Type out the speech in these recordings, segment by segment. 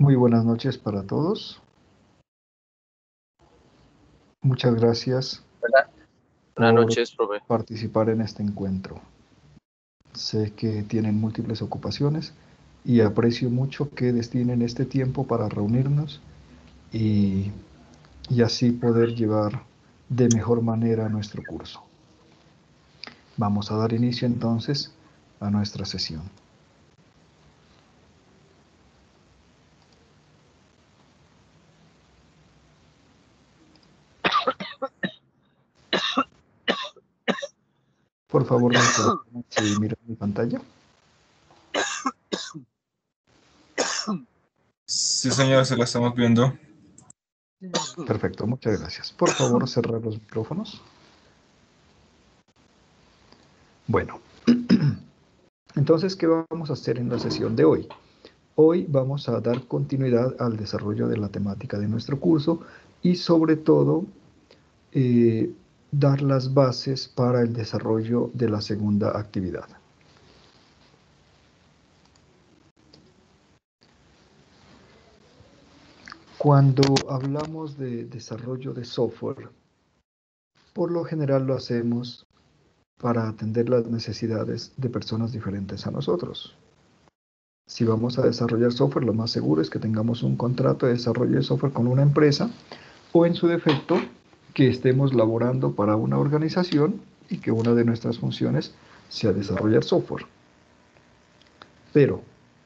Muy buenas noches para todos. Muchas gracias Buenas por noches, profe. participar en este encuentro. Sé que tienen múltiples ocupaciones y aprecio mucho que destinen este tiempo para reunirnos y, y así poder llevar de mejor manera nuestro curso. Vamos a dar inicio entonces a nuestra sesión. Por favor, me confirman si miran mi pantalla. Sí, señor, se la estamos viendo. Perfecto, muchas gracias. Por favor, cerrar los micrófonos. Bueno, entonces, ¿qué vamos a hacer en la sesión de hoy? Hoy vamos a dar continuidad al desarrollo de la temática de nuestro curso y sobre todo dar las bases para el desarrollo de la segunda actividad. Cuando hablamos de desarrollo de software, por lo general lo hacemos para atender las necesidades de personas diferentes a nosotros. Si vamos a desarrollar software, lo más seguro es que tengamos un contrato de desarrollo de software con una empresa o en su defecto que estemos laborando para una organización y que una de nuestras funciones sea desarrollar software. Pero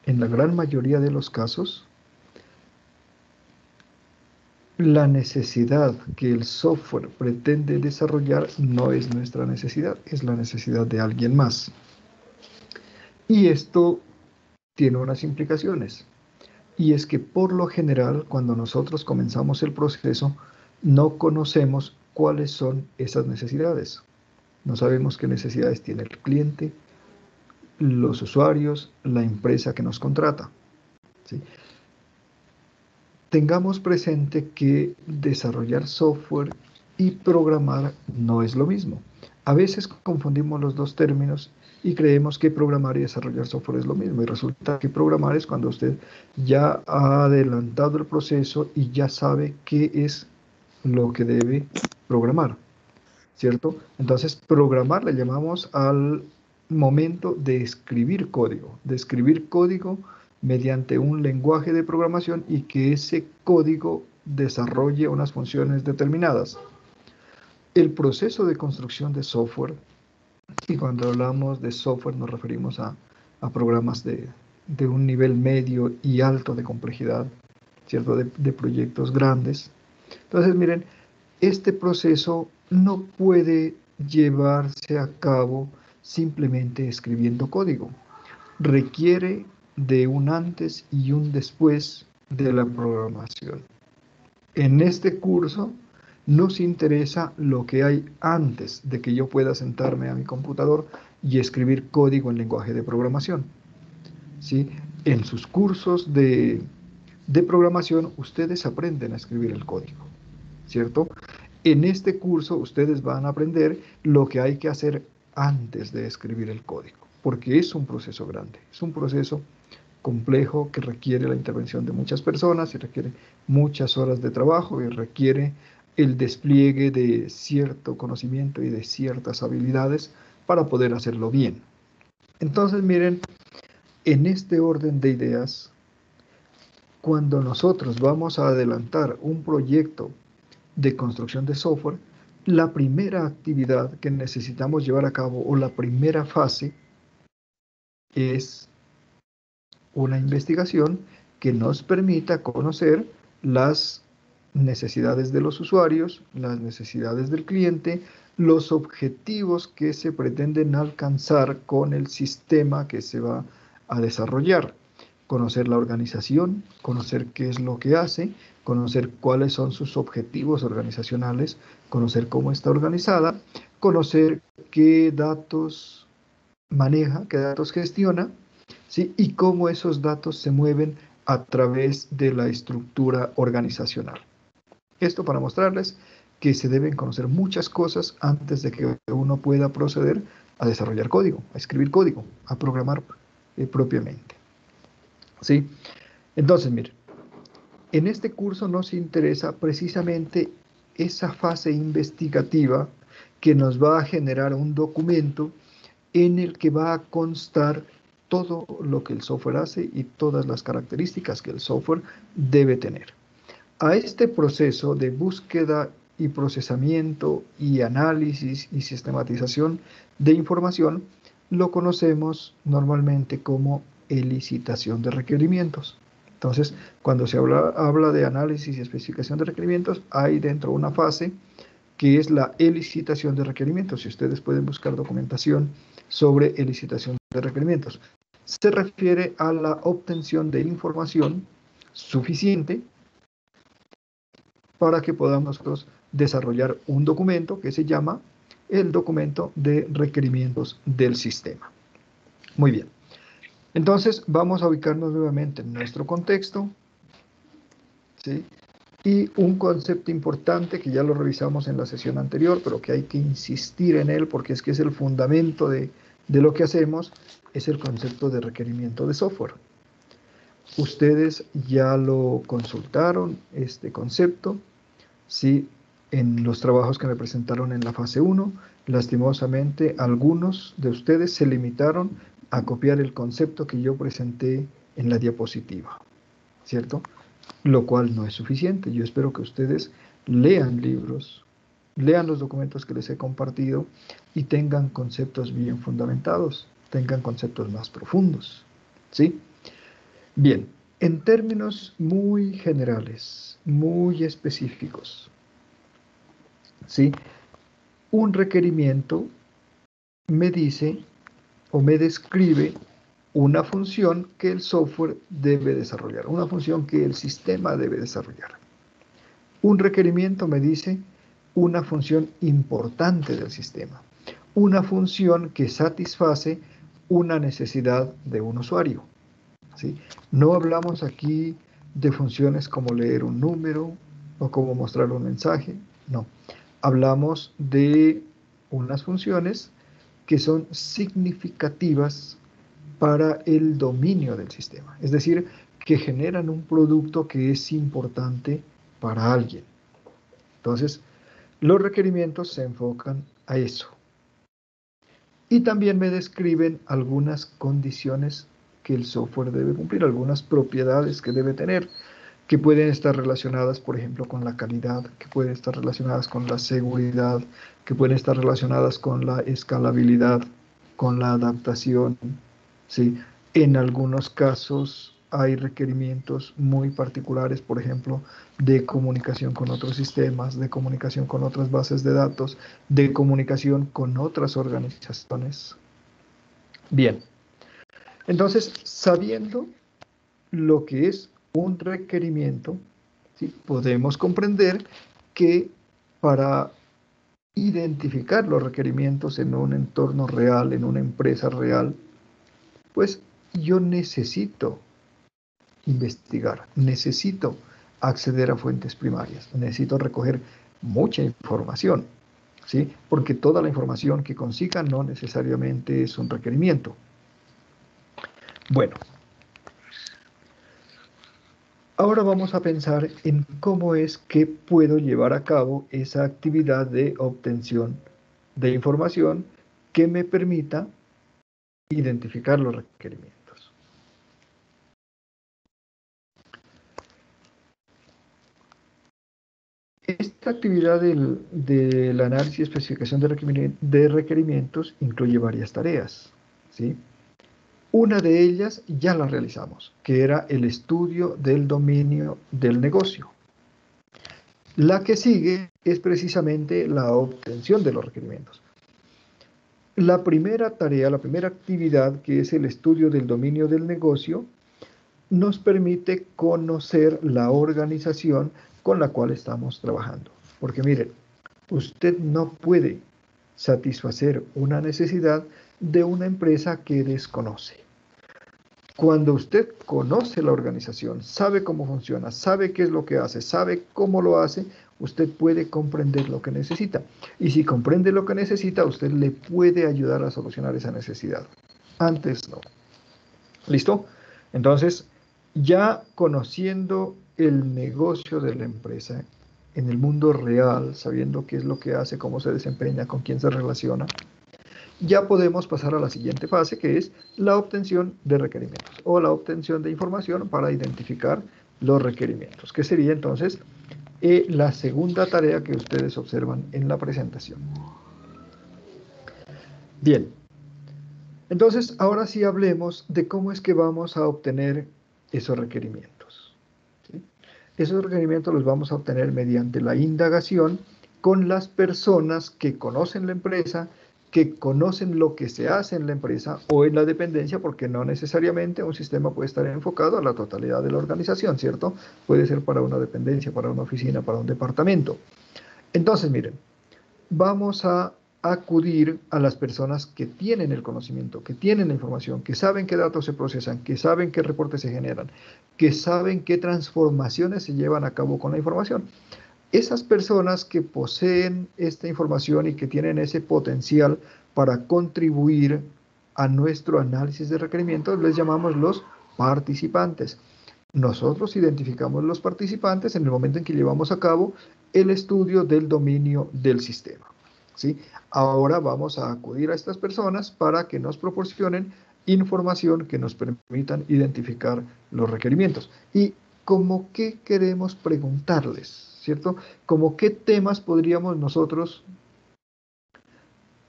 en la gran mayoría de los casos, la necesidad que el software pretende desarrollar no es nuestra necesidad, es la necesidad de alguien más. Y esto tiene unas implicaciones. Y es que por lo general, cuando nosotros comenzamos el proceso, no conocemos cuáles son esas necesidades. No sabemos qué necesidades tiene el cliente, los usuarios, la empresa que nos contrata, ¿sí? Tengamos presente que desarrollar software y programar no es lo mismo. A veces confundimos los dos términos y creemos que programar y desarrollar software es lo mismo. Y resulta que programar es cuando usted ya ha adelantado el proceso y ya sabe qué es lo que debe programar, ¿cierto? Entonces, programar le llamamos al momento de escribir código mediante un lenguaje de programación y que ese código desarrolle unas funciones determinadas. El proceso de construcción de software, y cuando hablamos de software nos referimos a programas de un nivel medio y alto de complejidad, ¿cierto? De proyectos grandes. Entonces, miren, este proceso no puede llevarse a cabo simplemente escribiendo código. Requiere de un antes y un después de la programación. En este curso nos interesa lo que hay antes de que yo pueda sentarme a mi computador y escribir código en lenguaje de programación, ¿sí? En sus cursos de programación ustedes aprenden a escribir el código, ¿cierto? En este curso ustedes van a aprender lo que hay que hacer antes de escribir el código, porque es un proceso grande, es un proceso complejo que requiere la intervención de muchas personas y requiere muchas horas de trabajo y requiere el despliegue de cierto conocimiento y de ciertas habilidades para poder hacerlo bien. Entonces, miren, en este orden de ideas, cuando nosotros vamos a adelantar un proyecto de construcción de software, la primera actividad que necesitamos llevar a cabo o la primera fase es una investigación que nos permita conocer las necesidades de los usuarios, las necesidades del cliente, los objetivos que se pretenden alcanzar con el sistema que se va a desarrollar. Conocer la organización, conocer qué es lo que hace, conocer cuáles son sus objetivos organizacionales, conocer cómo está organizada, conocer qué datos maneja, qué datos gestiona, ¿sí? Y cómo esos datos se mueven a través de la estructura organizacional. Esto para mostrarles que se deben conocer muchas cosas antes de que uno pueda proceder a desarrollar código, a escribir código, a programar propiamente, ¿sí? Entonces, miren, En este curso nos interesa precisamente esa fase investigativa que nos va a generar un documento en el que va a constar todo lo que el software hace y todas las características que el software debe tener. A este proceso de búsqueda y procesamiento y análisis y sistematización de información lo conocemos normalmente como elicitación de requerimientos. Entonces, cuando se habla de análisis y especificación de requerimientos, hay dentro una fase que es la elicitación de requerimientos. Si ustedes pueden buscar documentación sobre elicitación de requerimientos, se refiere a la obtención de información suficiente para que podamos nosotros desarrollar un documento que se llama el documento de requerimientos del sistema. Muy bien. Entonces, vamos a ubicarnos nuevamente en nuestro contexto, ¿sí? Y un concepto importante que ya lo revisamos en la sesión anterior, pero que hay que insistir en él porque es que es el fundamento de lo que hacemos, es el concepto de requerimiento de software. Ustedes ya lo consultaron, este concepto, ¿sí? En los trabajos que me presentaron en la fase 1, lastimosamente algunos de ustedes se limitaron a copiar el concepto que yo presenté en la diapositiva, ¿cierto? Lo cual no es suficiente. Yo espero que ustedes lean libros, lean los documentos que les he compartido y tengan conceptos bien fundamentados, tengan conceptos más profundos, ¿sí? Bien, en términos muy generales, muy específicos, ¿sí? Un requerimiento me dice o me describe una función que el software debe desarrollar, una función que el sistema debe desarrollar. Un requerimiento me dice una función importante del sistema, una función que satisface una necesidad de un usuario, ¿sí? No hablamos aquí de funciones como leer un número o como mostrar un mensaje, no. Hablamos de unas funciones que son significativas para el dominio del sistema, es decir, que generan un producto que es importante para alguien. Entonces, los requerimientos se enfocan a eso. Y también me describen algunas condiciones que el software debe cumplir, algunas propiedades que debe tener, que pueden estar relacionadas, por ejemplo, con la calidad, que pueden estar relacionadas con la seguridad, que pueden estar relacionadas con la escalabilidad, con la adaptación, ¿sí? En algunos casos hay requerimientos muy particulares, por ejemplo, de comunicación con otros sistemas, de comunicación con otras bases de datos, de comunicación con otras organizaciones. Bien, entonces, sabiendo lo que es un requerimiento, ¿sí? Podemos comprender que para identificar los requerimientos en un entorno real, en una empresa real, pues yo necesito investigar, necesito acceder a fuentes primarias, necesito recoger mucha información, ¿sí? Porque toda la información que consiga no necesariamente es un requerimiento. Bueno, ahora vamos a pensar en cómo es que puedo llevar a cabo esa actividad de obtención de información que me permita identificar los requerimientos. Esta actividad del análisis y especificación de requerimientos incluye varias tareas, ¿sí? Una de ellas ya la realizamos, que era el estudio del dominio del negocio. La que sigue es precisamente la obtención de los requerimientos. La primera tarea, la primera actividad, que es el estudio del dominio del negocio, nos permite conocer la organización con la cual estamos trabajando. Porque miren, usted no puede satisfacer una necesidad de una empresa que desconoce. Cuando usted conoce la organización, sabe cómo funciona, sabe qué es lo que hace, sabe cómo lo hace, usted puede comprender lo que necesita. Y si comprende lo que necesita, usted le puede ayudar a solucionar esa necesidad. Antes no. ¿Listo? Entonces, ya conociendo el negocio de la empresa en el mundo real, sabiendo qué es lo que hace, cómo se desempeña, con quién se relaciona, ya podemos pasar a la siguiente fase, que es la obtención de requerimientos o la obtención de información para identificar los requerimientos, que sería entonces la segunda tarea que ustedes observan en la presentación. Bien, entonces ahora sí hablemos de cómo es que vamos a obtener esos requerimientos. ¿Sí? Esos requerimientos los vamos a obtener mediante la indagación con las personas que conocen la empresa, que conocen lo que se hace en la empresa o en la dependencia, porque no necesariamente un sistema puede estar enfocado a la totalidad de la organización, ¿cierto? Puede ser para una dependencia, para una oficina, para un departamento. Entonces, miren, vamos a acudir a las personas que tienen el conocimiento, que tienen la información, que saben qué datos se procesan, que saben qué reportes se generan, que saben qué transformaciones se llevan a cabo con la información. Esas personas que poseen esta información y que tienen ese potencial para contribuir a nuestro análisis de requerimientos, les llamamos los participantes. Nosotros identificamos los participantes en el momento en que llevamos a cabo el estudio del dominio del sistema. ¿Sí? Ahora vamos a acudir a estas personas para que nos proporcionen información que nos permitan identificar los requerimientos. ¿Y como qué queremos preguntarles? ¿Cierto? ¿Como qué temas podríamos nosotros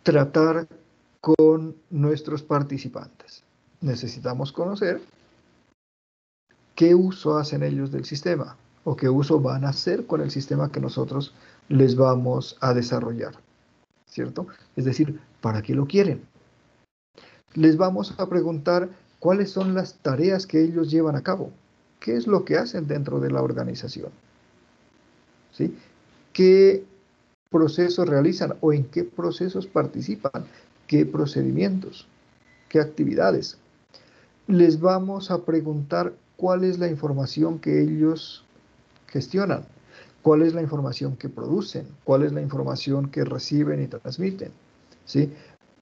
tratar con nuestros participantes? Necesitamos conocer qué uso hacen ellos del sistema o qué uso van a hacer con el sistema que nosotros les vamos a desarrollar, ¿cierto? Es decir, ¿para qué lo quieren? Les vamos a preguntar cuáles son las tareas que ellos llevan a cabo, qué es lo que hacen dentro de la organización, ¿sí? ¿Qué procesos realizan o en qué procesos participan? ¿Qué procedimientos? ¿Qué actividades? Les vamos a preguntar cuál es la información que ellos gestionan, cuál es la información que producen, cuál es la información que reciben y transmiten, ¿sí?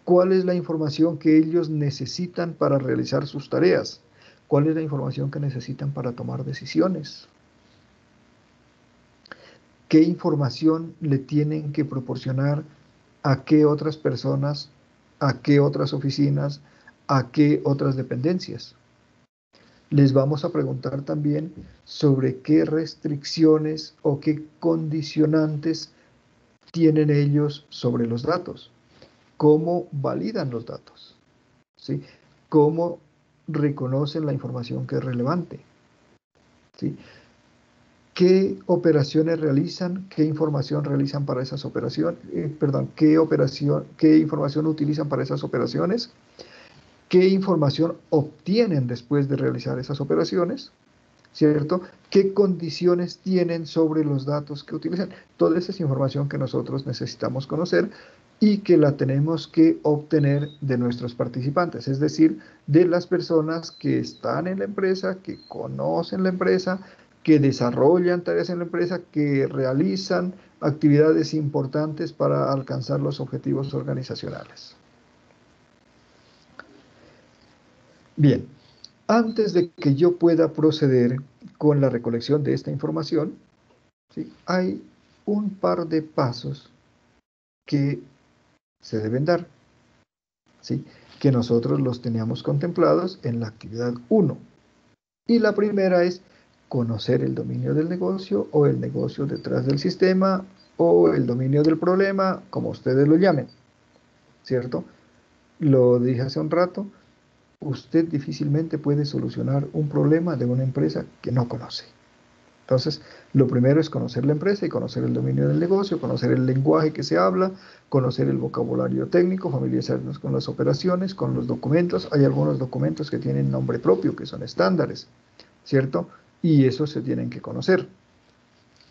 ¿Cuál es la información que ellos necesitan para realizar sus tareas? ¿Cuál es la información que necesitan para tomar decisiones? ¿Qué información le tienen que proporcionar a qué otras personas, a qué otras oficinas, a qué otras dependencias? Les vamos a preguntar también sobre qué restricciones o qué condicionantes tienen ellos sobre los datos, cómo validan los datos, ¿sí? Cómo reconocen la información que es relevante, ¿sí? ¿Qué operaciones realizan? ¿Qué información realizan para esas operaciones? ¿Qué información utilizan para esas operaciones? ¿Qué información obtienen después de realizar esas operaciones? ¿Cierto? ¿Qué condiciones tienen sobre los datos que utilizan? Toda esa es información que nosotros necesitamos conocer y que la tenemos que obtener de nuestros participantes, es decir, de las personas que están en la empresa, que conocen la empresa, que desarrollan tareas en la empresa, que realizan actividades importantes para alcanzar los objetivos organizacionales. Bien, antes de que yo pueda proceder con la recolección de esta información, ¿sí? Hay un par de pasos que se deben dar, ¿sí? Que nosotros los teníamos contemplados en la actividad 1. Y la primera es conocer el dominio del negocio o el negocio detrás del sistema o el dominio del problema, como ustedes lo llamen, ¿cierto? Lo dije hace un rato, usted difícilmente puede solucionar un problema de una empresa que no conoce. Entonces, lo primero es conocer la empresa y conocer el dominio del negocio, conocer el lenguaje que se habla, conocer el vocabulario técnico, familiarizarnos con las operaciones, con los documentos. Hay algunos documentos que tienen nombre propio, que son estándares, ¿cierto? Y esos se tienen que conocer.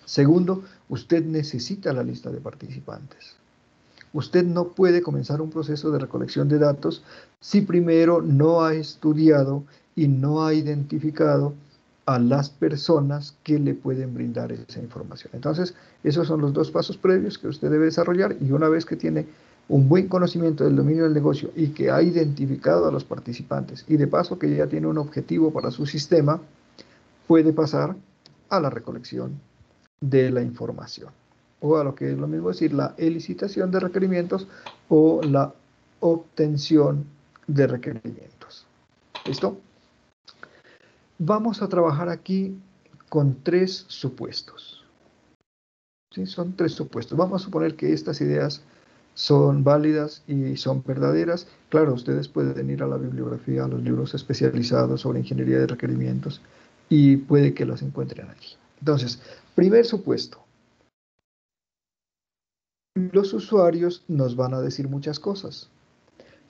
Segundo, usted necesita la lista de participantes. Usted no puede comenzar un proceso de recolección de datos si primero no ha estudiado y no ha identificado a las personas que le pueden brindar esa información. Entonces, esos son los dos pasos previos que usted debe desarrollar y una vez que tiene un buen conocimiento del dominio del negocio y que ha identificado a los participantes y de paso que ya tiene un objetivo para su sistema, puede pasar a la recolección de la información, o a lo que es lo mismo decir, la elicitación de requerimientos o la obtención de requerimientos. ¿Listo? Vamos a trabajar aquí con 3 supuestos. ¿Sí? Son 3 supuestos. Vamos a suponer que estas ideas son válidas y son verdaderas. Claro, ustedes pueden ir a la bibliografía, a los libros especializados sobre ingeniería de requerimientos y puede que las encuentren allí. Entonces, primer supuesto. Los usuarios nos van a decir muchas cosas,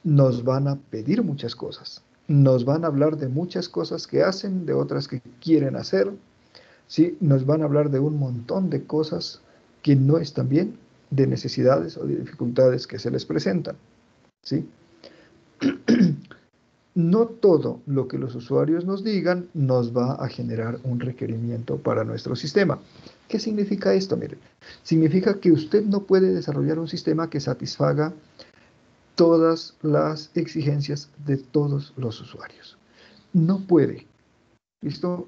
nos van a pedir muchas cosas, nos van a hablar de muchas cosas que hacen, de otras que quieren hacer, ¿sí? Nos van a hablar de un montón de cosas que no están bien, de necesidades o de dificultades que se les presentan, ¿sí? No todo lo que los usuarios nos digan nos va a generar un requerimiento para nuestro sistema. ¿Qué significa esto? Mire, significa que usted no puede desarrollar un sistema que satisfaga todas las exigencias de todos los usuarios. No puede. ¿Listo?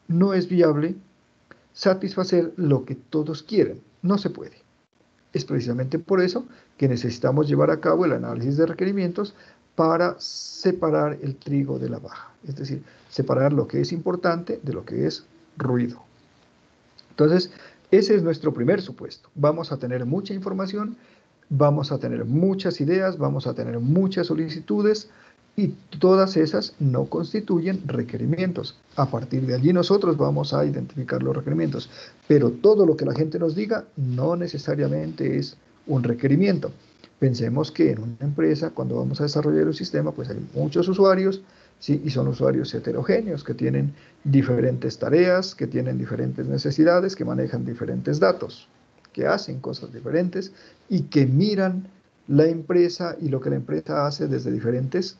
No es viable satisfacer lo que todos quieren. No se puede. Es precisamente por eso que necesitamos llevar a cabo el análisis de requerimientos para separar el trigo de la paja. Es decir, separar lo que es importante de lo que es ruido. Entonces, ese es nuestro primer supuesto. Vamos a tener mucha información, vamos a tener muchas ideas, vamos a tener muchas solicitudes y todas esas no constituyen requerimientos. A partir de allí nosotros vamos a identificar los requerimientos, pero todo lo que la gente nos diga no necesariamente es un requerimiento. Pensemos que en una empresa, cuando vamos a desarrollar un sistema, pues hay muchos usuarios, ¿sí? Y son usuarios heterogéneos que tienen diferentes tareas, que tienen diferentes necesidades, que manejan diferentes datos, que hacen cosas diferentes y que miran la empresa y lo que la empresa hace desde diferentes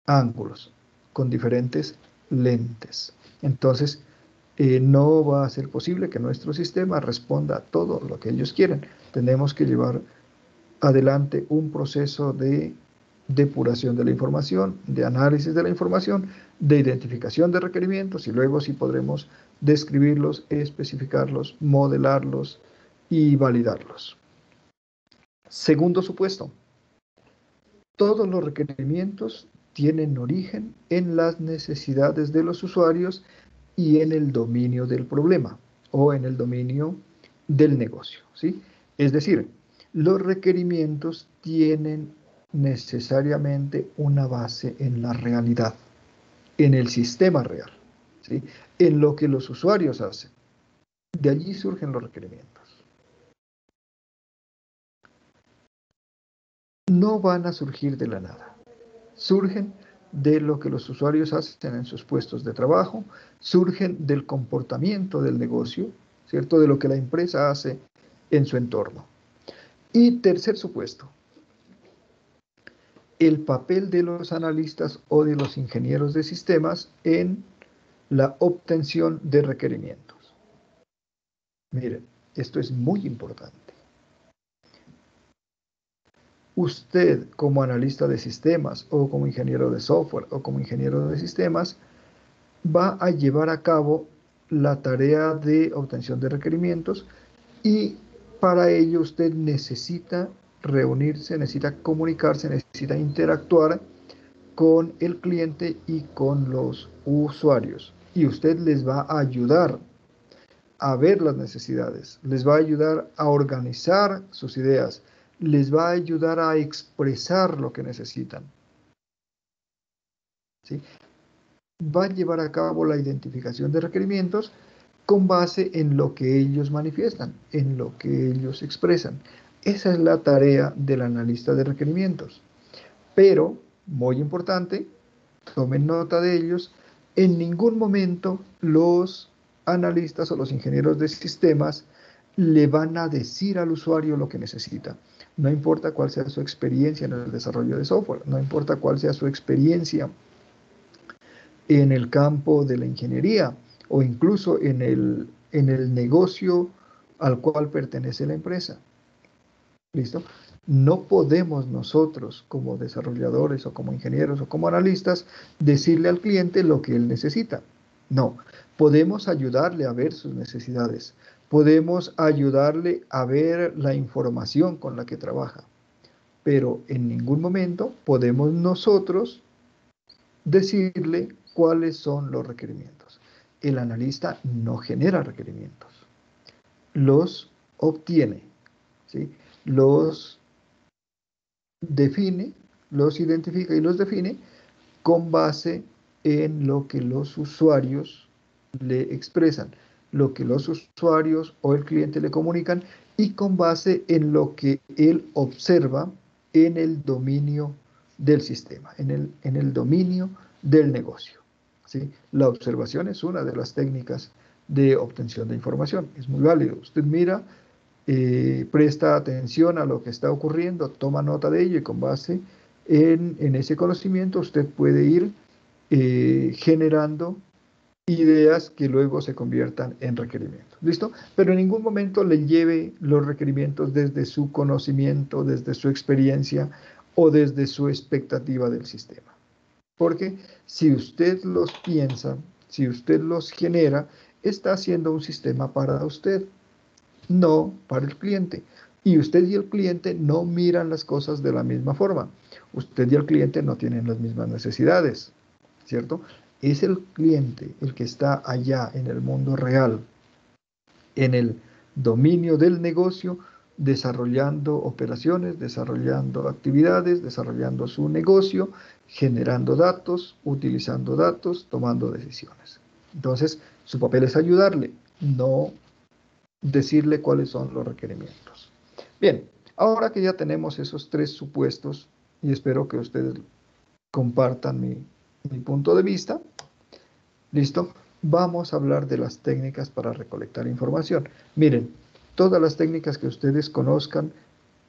ángulos, con diferentes lentes. Entonces, no va a ser posible que nuestro sistema responda a todo lo que ellos quieren. Tenemos que llevar adelante un proceso de depuración de la información, de análisis de la información, de identificación de requerimientos y luego sí podremos describirlos, especificarlos, modelarlos y validarlos. Segundo supuesto, todos los requerimientos tienen origen en las necesidades de los usuarios y en el dominio del problema o en el dominio del negocio, ¿sí? Es decir, los requerimientos tienen necesariamente una base en la realidad, en el sistema real, ¿sí? En lo que los usuarios hacen. De allí surgen los requerimientos. No van a surgir de la nada. Surgen de lo que los usuarios hacen en sus puestos de trabajo, surgen del comportamiento del negocio, ¿cierto? De lo que la empresa hace en su entorno. Y tercer supuesto, el papel de los analistas o de los ingenieros de sistemas en la obtención de requerimientos. Miren, esto es muy importante. Usted, como analista de sistemas o como ingeniero de software o como ingeniero de sistemas, va a llevar a cabo la tarea de obtención de requerimientos y para ello usted necesita reunirse, necesita comunicarse, necesita interactuar con el cliente y con los usuarios. Y usted les va a ayudar a ver las necesidades, les va a ayudar a organizar sus ideas, les va a ayudar a expresar lo que necesitan, ¿sí? Va a llevar a cabo la identificación de requerimientos con base en lo que ellos manifiestan, en lo que ellos expresan. Esa es la tarea del analista de requerimientos. Pero, muy importante, tomen nota de ellos, en ningún momento los analistas o los ingenieros de sistemas le van a decir al usuario lo que necesita. No importa cuál sea su experiencia en el desarrollo de software, no importa cuál sea su experiencia en el campo de la ingeniería o incluso en el negocio al cual pertenece la empresa. ¿Listo? No podemos nosotros como desarrolladores o como ingenieros o como analistas decirle al cliente lo que él necesita. No, podemos ayudarle a ver sus necesidades, podemos ayudarle a ver la información con la que trabaja, pero en ningún momento podemos nosotros decirle cuáles son los requerimientos. El analista no genera requerimientos, los obtiene, ¿sí? Los define, los identifica y los define con base en lo que los usuarios le expresan, lo que los usuarios o el cliente le comunican y con base en lo que él observa en el dominio del sistema, en el dominio del negocio. ¿Sí? La observación es una de las técnicas de obtención de información. Es muy válido. Usted mira, presta atención a lo que está ocurriendo, toma nota de ello y con base en ese conocimiento usted puede ir generando ideas que luego se conviertan en requerimientos. ¿Listo? Pero en ningún momento le lleve los requerimientos desde su conocimiento, desde su experiencia o desde su expectativa del sistema. Porque si usted los piensa, si usted los genera, está haciendo un sistema para usted, no para el cliente. Y usted y el cliente no miran las cosas de la misma forma. Usted y el cliente no tienen las mismas necesidades, ¿cierto? Es el cliente el que está allá en el mundo real, en el dominio del negocio, desarrollando operaciones, desarrollando actividades, desarrollando su negocio, generando datos, utilizando datos, tomando decisiones. Entonces, su papel es ayudarle, no decirle cuáles son los requerimientos. Bien, ahora que ya tenemos esos tres supuestos, y espero que ustedes compartan mi punto de vista, ¿listo? Vamos a hablar de las técnicas para recolectar información. Miren, todas las técnicas que ustedes conozcan,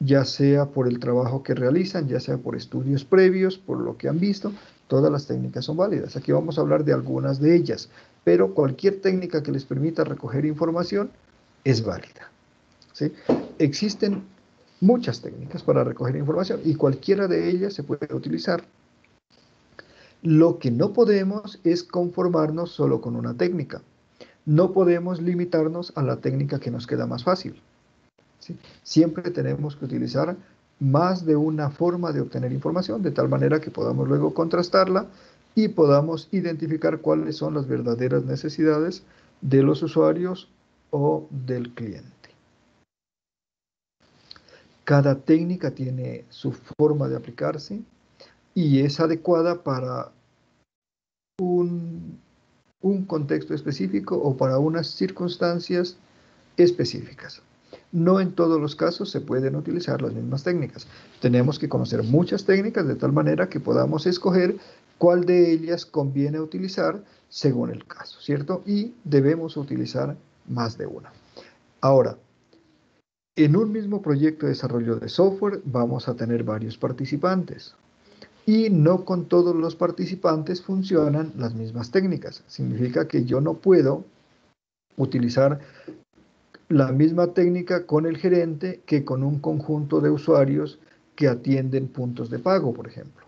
ya sea por el trabajo que realizan, ya sea por estudios previos, por lo que han visto, todas las técnicas son válidas. Aquí vamos a hablar de algunas de ellas, pero cualquier técnica que les permita recoger información es válida, ¿sí? Existen muchas técnicas para recoger información y cualquiera de ellas se puede utilizar. Lo que no podemos es conformarnos solo con una técnica. No podemos limitarnos a la técnica que nos queda más fácil, ¿sí? Siempre tenemos que utilizar más de una forma de obtener información, de tal manera que podamos luego contrastarla y podamos identificar cuáles son las verdaderas necesidades de los usuarios o del cliente. Cada técnica tiene su forma de aplicarse y es adecuada para un contexto específico o para unas circunstancias específicas. No en todos los casos se pueden utilizar las mismas técnicas. Tenemos que conocer muchas técnicas de tal manera que podamos escoger cuál de ellas conviene utilizar según el caso, ¿cierto? Y debemos utilizar más de una. Ahora, en un mismo proyecto de desarrollo de software vamos a tener varios participantes y no con todos los participantes funcionan las mismas técnicas. Significa que yo no puedo utilizar la misma técnica con el gerente que con un conjunto de usuarios que atienden puntos de pago, por ejemplo,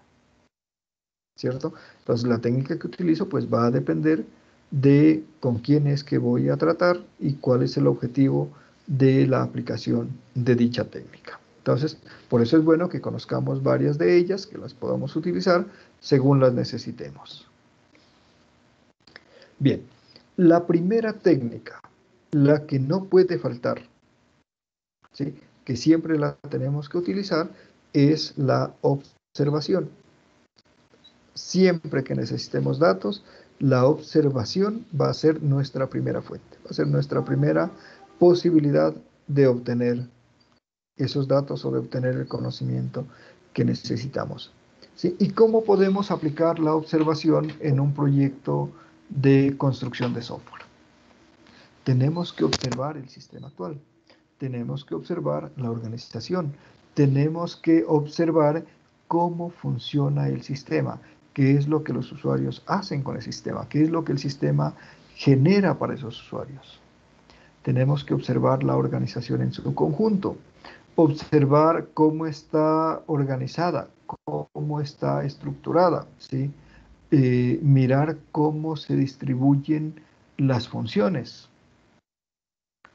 ¿cierto? Entonces la técnica que utilizo pues va a depender de con quién es que voy a tratar y cuál es el objetivo de la aplicación de dicha técnica. Entonces, por eso es bueno que conozcamos varias de ellas, que las podamos utilizar según las necesitemos. Bien, la primera técnica, la que no puede faltar, ¿sí?, que siempre la tenemos que utilizar, es la observación. Siempre que necesitemos datos, la observación va a ser nuestra primera fuente, va a ser nuestra primera posibilidad de obtener esos datos o de obtener el conocimiento que necesitamos, ¿sí? ¿Y cómo podemos aplicar la observación en un proyecto de construcción de software? Tenemos que observar el sistema actual, tenemos que observar la organización, tenemos que observar cómo funciona el sistema, qué es lo que los usuarios hacen con el sistema, qué es lo que el sistema genera para esos usuarios. Tenemos que observar la organización en su conjunto, observar cómo está organizada, cómo está estructurada, ¿sí? mirar cómo se distribuyen las funciones.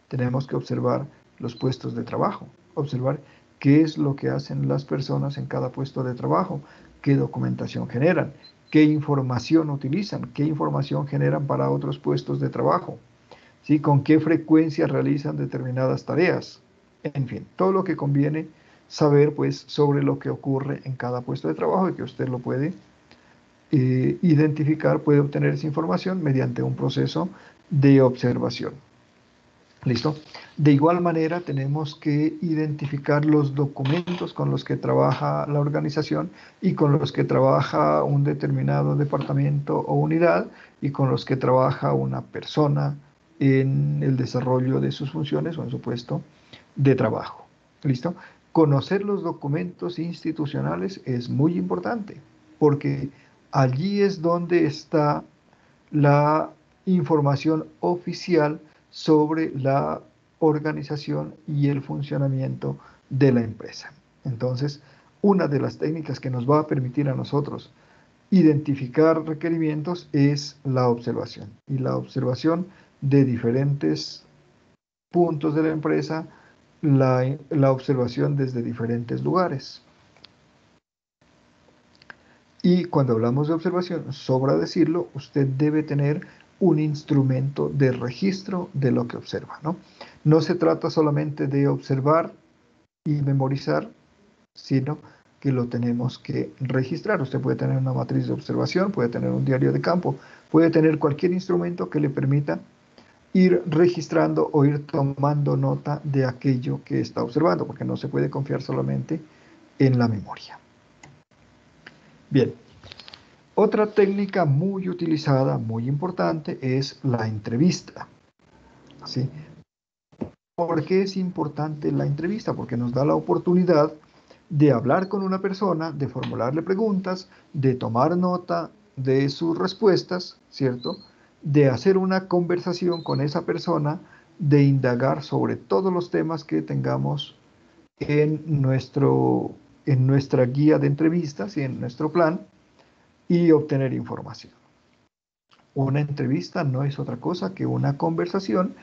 Tenemos que observar los puestos de trabajo, observar qué es lo que hacen las personas en cada puesto de trabajo, qué documentación generan, qué información utilizan, qué información generan para otros puestos de trabajo, ¿sí? Con qué frecuencia realizan determinadas tareas. En fin, todo lo que conviene saber pues sobre lo que ocurre en cada puesto de trabajo y que usted lo puede identificar, puede obtener esa información mediante un proceso de observación. ¿Listo? De igual manera, tenemos que identificar los documentos con los que trabaja la organización y con los que trabaja un determinado departamento o unidad y con los que trabaja una persona en el desarrollo de sus funciones o en su puesto de trabajo. ¿Listo? Conocer los documentos institucionales es muy importante porque allí es donde está la información oficial sobre la organización y el funcionamiento de la empresa. Entonces, una de las técnicas que nos va a permitir a nosotros identificar requerimientos es la observación. Y la observación de diferentes puntos de la empresa, la observación desde diferentes lugares. Y cuando hablamos de observación, sobra decirlo, usted debe tener un instrumento de registro de lo que observa, ¿no? No se trata solamente de observar y memorizar, sino que lo tenemos que registrar. Usted puede tener una matriz de observación, puede tener un diario de campo, puede tener cualquier instrumento que le permita ir registrando o ir tomando nota de aquello que está observando, porque no se puede confiar solamente en la memoria. Bien. Otra técnica muy utilizada, muy importante, es la entrevista. ¿Sí? ¿Por qué es importante la entrevista? Porque nos da la oportunidad de hablar con una persona, de formularle preguntas, de tomar nota de sus respuestas, ¿cierto? De hacer una conversación con esa persona, de indagar sobre todos los temas que tengamos en nuestra guía de entrevistas y en nuestro plan y obtener información. Una entrevista no es otra cosa que una conversación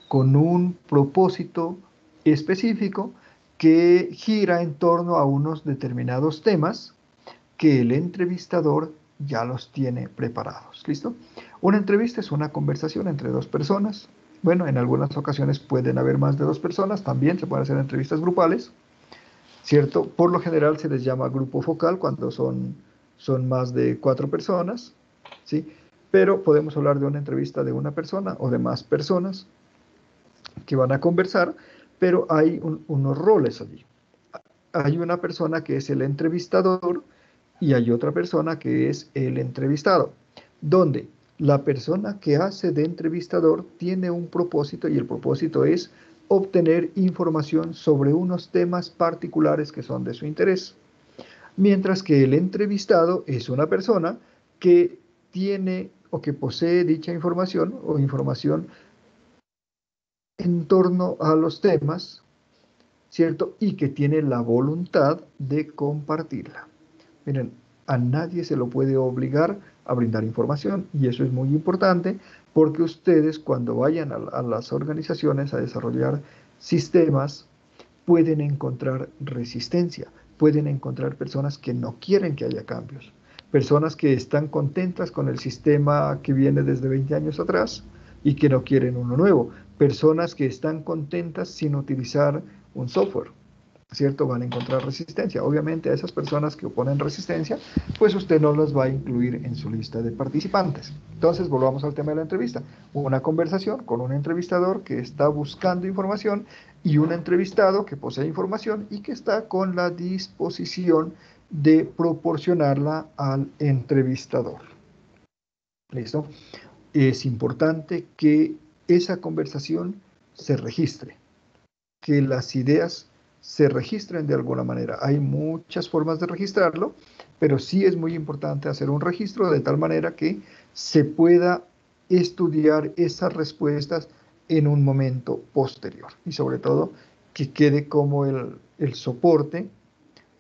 con un propósito específico que gira en torno a unos determinados temas que el entrevistador ya los tiene preparados. ¿Listo? Una entrevista es una conversación entre dos personas. Bueno, en algunas ocasiones pueden haber más de dos personas, también se pueden hacer entrevistas grupales, ¿cierto? Por lo general se les llama grupo focal cuando son más de 4 personas, ¿sí? Pero podemos hablar de una entrevista de una persona o de más personas que van a conversar, pero hay unos roles allí. Hay una persona que es el entrevistador y hay otra persona que es el entrevistado, donde la persona que hace de entrevistador tiene un propósito y el propósito es obtener información sobre unos temas particulares que son de su interés, mientras que el entrevistado es una persona que tiene o que posee dicha información o información en torno a los temas, ¿cierto? Y que tiene la voluntad de compartirla. Miren, a nadie se lo puede obligar a brindar información y eso es muy importante porque ustedes cuando vayan a las organizaciones a desarrollar sistemas pueden encontrar resistencia, pueden encontrar personas que no quieren que haya cambios, personas que están contentas con el sistema que viene desde 20 años atrás y que no quieren uno nuevo, personas que están contentas sin utilizar un software, ¿cierto? Van a encontrar resistencia. Obviamente a esas personas que oponen resistencia, pues usted no las va a incluir en su lista de participantes. Entonces, volvamos al tema de la entrevista. Una conversación con un entrevistador que está buscando información y un entrevistado que posee información y que está con la disposición de proporcionarla al entrevistador. ¿Listo? Es importante que esa conversación se registre, que las ideas se registren de alguna manera. Hay muchas formas de registrarlo, pero sí es muy importante hacer un registro de tal manera que se pueda estudiar esas respuestas en un momento posterior y sobre todo que quede como el soporte,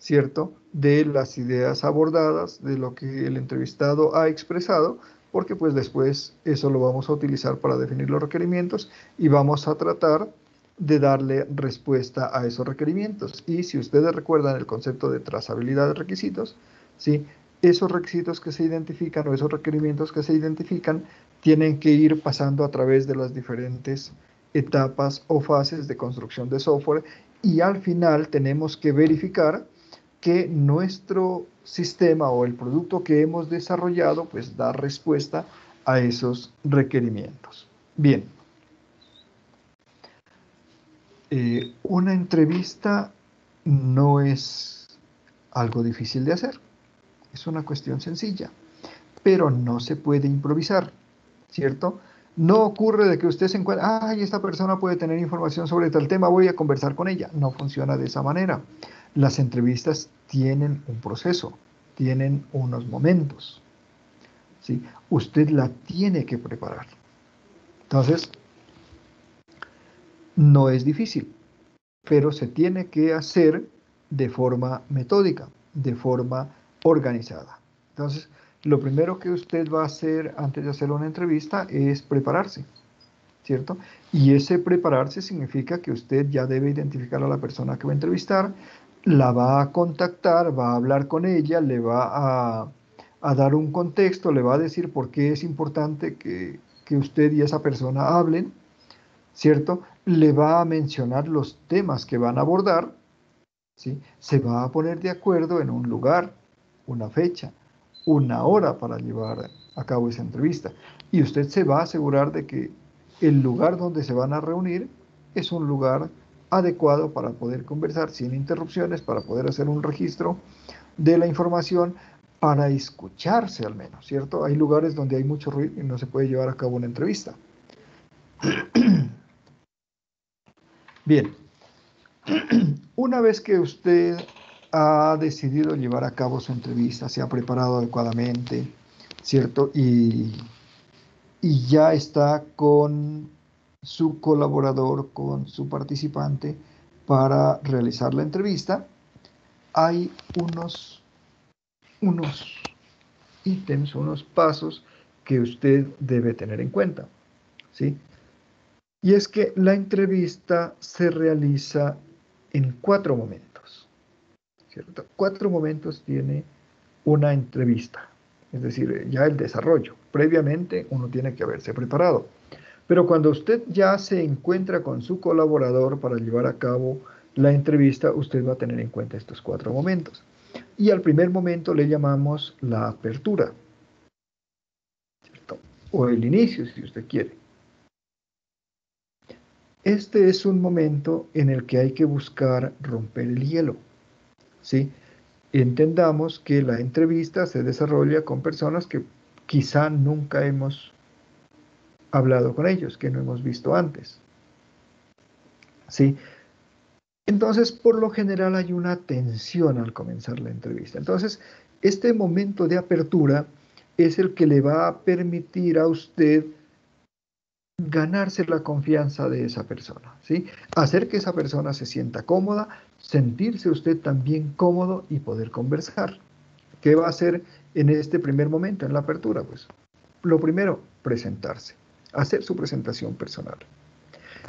¿cierto? De las ideas abordadas, de lo que el entrevistado ha expresado, porque pues después eso lo vamos a utilizar para definir los requerimientos y vamos a tratar de darle respuesta a esos requerimientos. Y si ustedes recuerdan el concepto de trazabilidad de requisitos, ¿sí? Esos requisitos que se identifican o esos requerimientos que se identifican tienen que ir pasando a través de las diferentes etapas o fases de construcción de software y al final tenemos que verificar que nuestro sistema o el producto que hemos desarrollado pues da respuesta a esos requerimientos. Bien, una entrevista no es algo difícil de hacer, es una cuestión sencilla, pero no se puede improvisar, ¿cierto? No ocurre de que usted se encuentre, ay, esta persona puede tener información sobre tal tema, voy a conversar con ella. No funciona de esa manera. Las entrevistas tienen un proceso, tienen unos momentos, ¿sí? Usted la tiene que preparar. Entonces, no es difícil, pero se tiene que hacer de forma metódica, de forma organizada. Entonces, lo primero que usted va a hacer antes de hacer una entrevista es prepararse, ¿cierto? Y ese prepararse significa que usted ya debe identificar a la persona que va a entrevistar, la va a contactar, va a hablar con ella, le va a dar un contexto, le va a decir por qué es importante que usted y esa persona hablen, ¿cierto? Le va a mencionar los temas que van a abordar, ¿sí? Se va a poner de acuerdo en un lugar, una fecha, una hora para llevar a cabo esa entrevista. Y usted se va a asegurar de que el lugar donde se van a reunir es un lugar adecuado para poder conversar sin interrupciones, para poder hacer un registro de la información, para escucharse al menos, ¿cierto? Hay lugares donde hay mucho ruido y no se puede llevar a cabo una entrevista. Bien, una vez que usted ha decidido llevar a cabo su entrevista, se ha preparado adecuadamente, ¿cierto? Y ya está con su colaborador, con su participante para realizar la entrevista, hay unos ítems, unos pasos que usted debe tener en cuenta, ¿sí? Y es que la entrevista se realiza en 4 momentos, ¿cierto? 4 momentos tiene una entrevista, es decir, ya el desarrollo. Previamente uno tiene que haberse preparado. Pero cuando usted ya se encuentra con su colaborador para llevar a cabo la entrevista, usted va a tener en cuenta estos 4 momentos. Y al primer momento le llamamos la apertura, ¿cierto? O el inicio, si usted quiere. Este es un momento en el que hay que buscar romper el hielo, ¿sí? Entendamos que la entrevista se desarrolla con personas que quizá nunca hemos hablado con ellos, que no hemos visto antes, ¿sí? Entonces, por lo general hay una tensión al comenzar la entrevista. Entonces, este momento de apertura es el que le va a permitir a usted ganarse la confianza de esa persona, ¿sí? Hacer que esa persona se sienta cómoda, sentirse usted también cómodo y poder conversar. ¿Qué va a hacer en este primer momento, en la apertura? Pues lo primero, presentarse, hacer su presentación personal.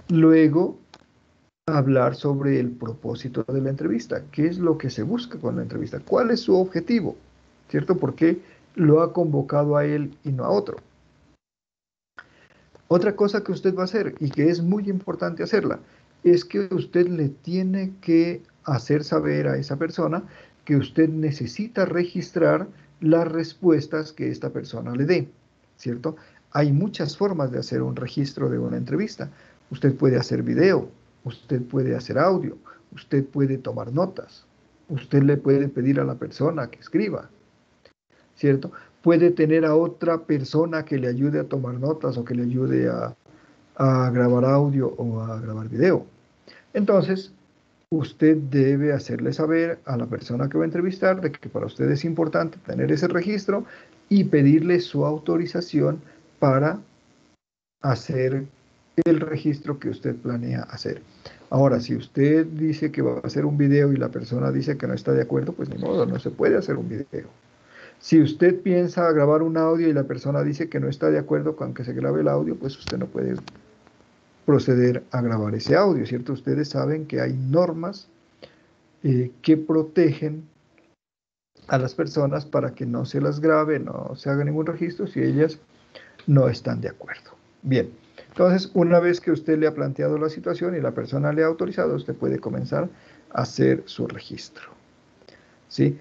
Luego, hablar sobre el propósito de la entrevista, qué es lo que se busca con la entrevista, cuál es su objetivo, ¿cierto? ¿Por qué lo ha convocado a él y no a otro? Otra cosa que usted va a hacer y que es muy importante hacerla, es que usted le tiene que hacer saber a esa persona que usted necesita registrar las respuestas que esta persona le dé, ¿cierto? Hay muchas formas de hacer un registro de una entrevista. Usted puede hacer video, usted puede hacer audio, usted puede tomar notas, usted le puede pedir a la persona que escriba, ¿cierto? Puede tener a otra persona que le ayude a tomar notas o que le ayude a grabar audio o a grabar video. Entonces, usted debe hacerle saber a la persona que va a entrevistar de que para usted es importante tener ese registro y pedirle su autorización para hacer el registro que usted planea hacer. Ahora, si usted dice que va a hacer un video y la persona dice que no está de acuerdo, pues ni modo, no se puede hacer un video. Si usted piensa grabar un audio y la persona dice que no está de acuerdo con que se grabe el audio, pues usted no puede proceder a grabar ese audio, ¿cierto? Ustedes saben que hay normas que protegen a las personas para que no se las grabe, no se haga ningún registro si ellas no están de acuerdo. Bien, entonces una vez que usted le ha planteado la situación y la persona le ha autorizado, usted puede comenzar a hacer su registro. ¿Sí?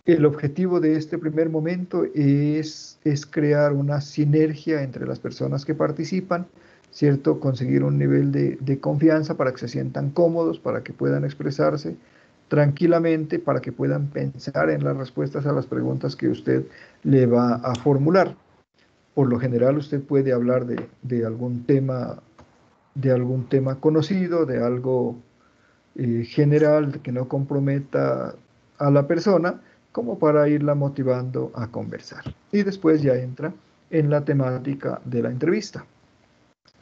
El objetivo de este primer momento es crear una sinergia entre las personas que participan, ¿cierto? Conseguir un nivel de confianza para que se sientan cómodos, para que puedan expresarse tranquilamente, para que puedan pensar en las respuestas a las preguntas que usted le va a formular. Por lo general usted puede hablar de algún tema conocido, de algo general que no comprometa a la persona, como para irla motivando a conversar. Y después ya entra en la temática de la entrevista.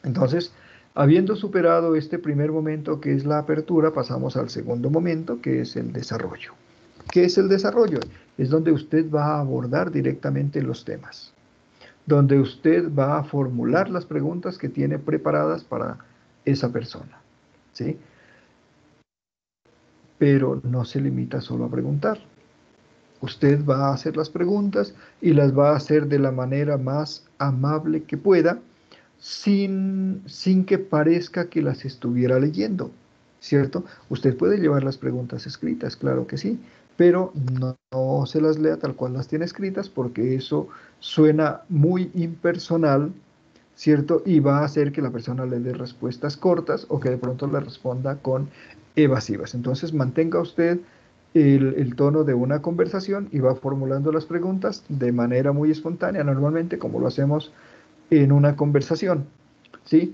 Entonces, habiendo superado este primer momento que es la apertura, pasamos al segundo momento que es el desarrollo. ¿Qué es el desarrollo? Es donde usted va a abordar directamente los temas, donde usted va a formular las preguntas que tiene preparadas para esa persona, ¿sí? Pero no se limita solo a preguntar. Usted va a hacer las preguntas y las va a hacer de la manera más amable que pueda, sin que parezca que las estuviera leyendo, ¿cierto? Usted puede llevar las preguntas escritas, claro que sí, pero no se las lea tal cual las tiene escritas porque eso suena muy impersonal, ¿cierto? Y va a hacer que la persona le dé respuestas cortas o que de pronto le responda con evasivas. Entonces mantenga usted el tono de una conversación y va formulando las preguntas de manera muy espontánea, normalmente como lo hacemos en una conversación, ¿sí?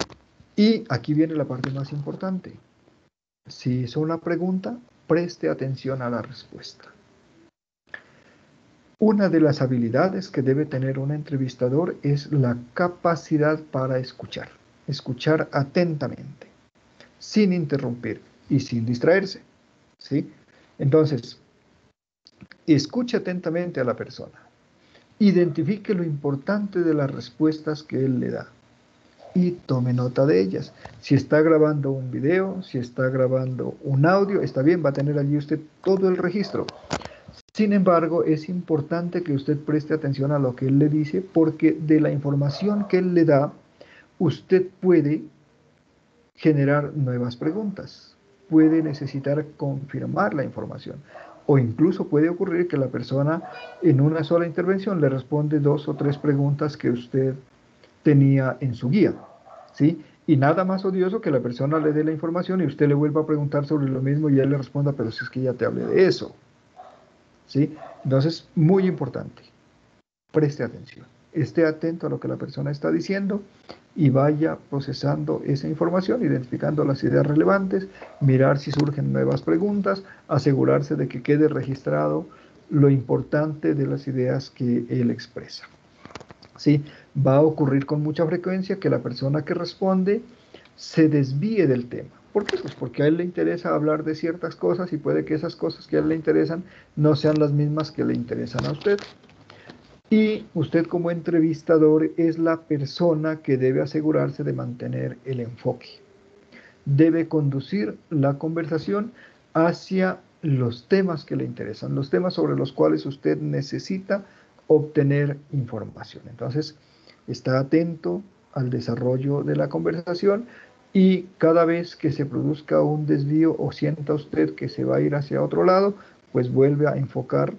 Y aquí viene la parte más importante. Si hizo una pregunta, preste atención a la respuesta. Una de las habilidades que debe tener un entrevistador es la capacidad para escuchar atentamente, sin interrumpir y sin distraerse, ¿sí? Entonces, escuche atentamente a la persona, identifique lo importante de las respuestas que él le da y tome nota de ellas. Si está grabando un video, si está grabando un audio, está bien, va a tener allí usted todo el registro. Sin embargo, es importante que usted preste atención a lo que él le dice, porque de la información que él le da, usted puede generar nuevas preguntas, puede necesitar confirmar la información, o incluso puede ocurrir que la persona en una sola intervención le responde 2 o 3 preguntas que usted tenía en su guía, ¿sí? Y nada más odioso que la persona le dé la información y usted le vuelva a preguntar sobre lo mismo y él le responda, pero si es que ya te hablé de eso, ¿sí? Entonces, muy importante, preste atención, esté atento a lo que la persona está diciendo y vaya procesando esa información, identificando las ideas relevantes, mirar si surgen nuevas preguntas, asegurarse de que quede registrado lo importante de las ideas que él expresa. ¿Sí? Va a ocurrir con mucha frecuencia que la persona que responde se desvíe del tema. ¿Por qué? Pues porque a él le interesa hablar de ciertas cosas y puede que esas cosas que a él le interesan no sean las mismas que le interesan a usted. Y usted como entrevistador es la persona que debe asegurarse de mantener el enfoque. Debe conducir la conversación hacia los temas que le interesan, los temas sobre los cuales usted necesita obtener información. Entonces, está atento al desarrollo de la conversación y cada vez que se produzca un desvío o sienta usted que se va a ir hacia otro lado, pues vuelve a enfocar,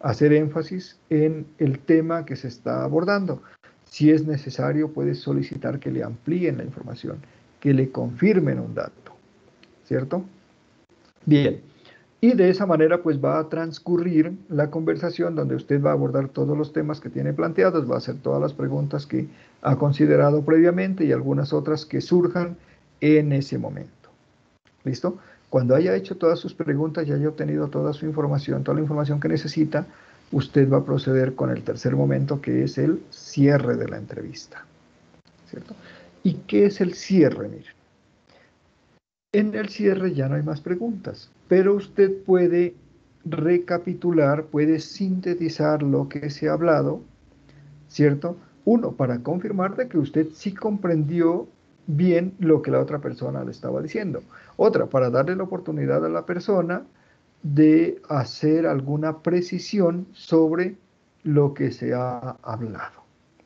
hacer énfasis en el tema que se está abordando. Si es necesario, puede solicitar que le amplíen la información, que le confirmen un dato, ¿cierto? Bien, y de esa manera pues va a transcurrir la conversación donde usted va a abordar todos los temas que tiene planteados, va a hacer todas las preguntas que ha considerado previamente y algunas otras que surjan en ese momento. ¿Listo? Cuando haya hecho todas sus preguntas y haya obtenido toda su información, toda la información que necesita, usted va a proceder con el tercer momento, que es el cierre de la entrevista, ¿cierto? ¿Y qué es el cierre? Miren, en el cierre ya no hay más preguntas, pero usted puede recapitular, puede sintetizar lo que se ha hablado, ¿cierto? Uno, para confirmar de que usted sí comprendió bien lo que la otra persona le estaba diciendo. Otra, para darle la oportunidad a la persona de hacer alguna precisión sobre lo que se ha hablado,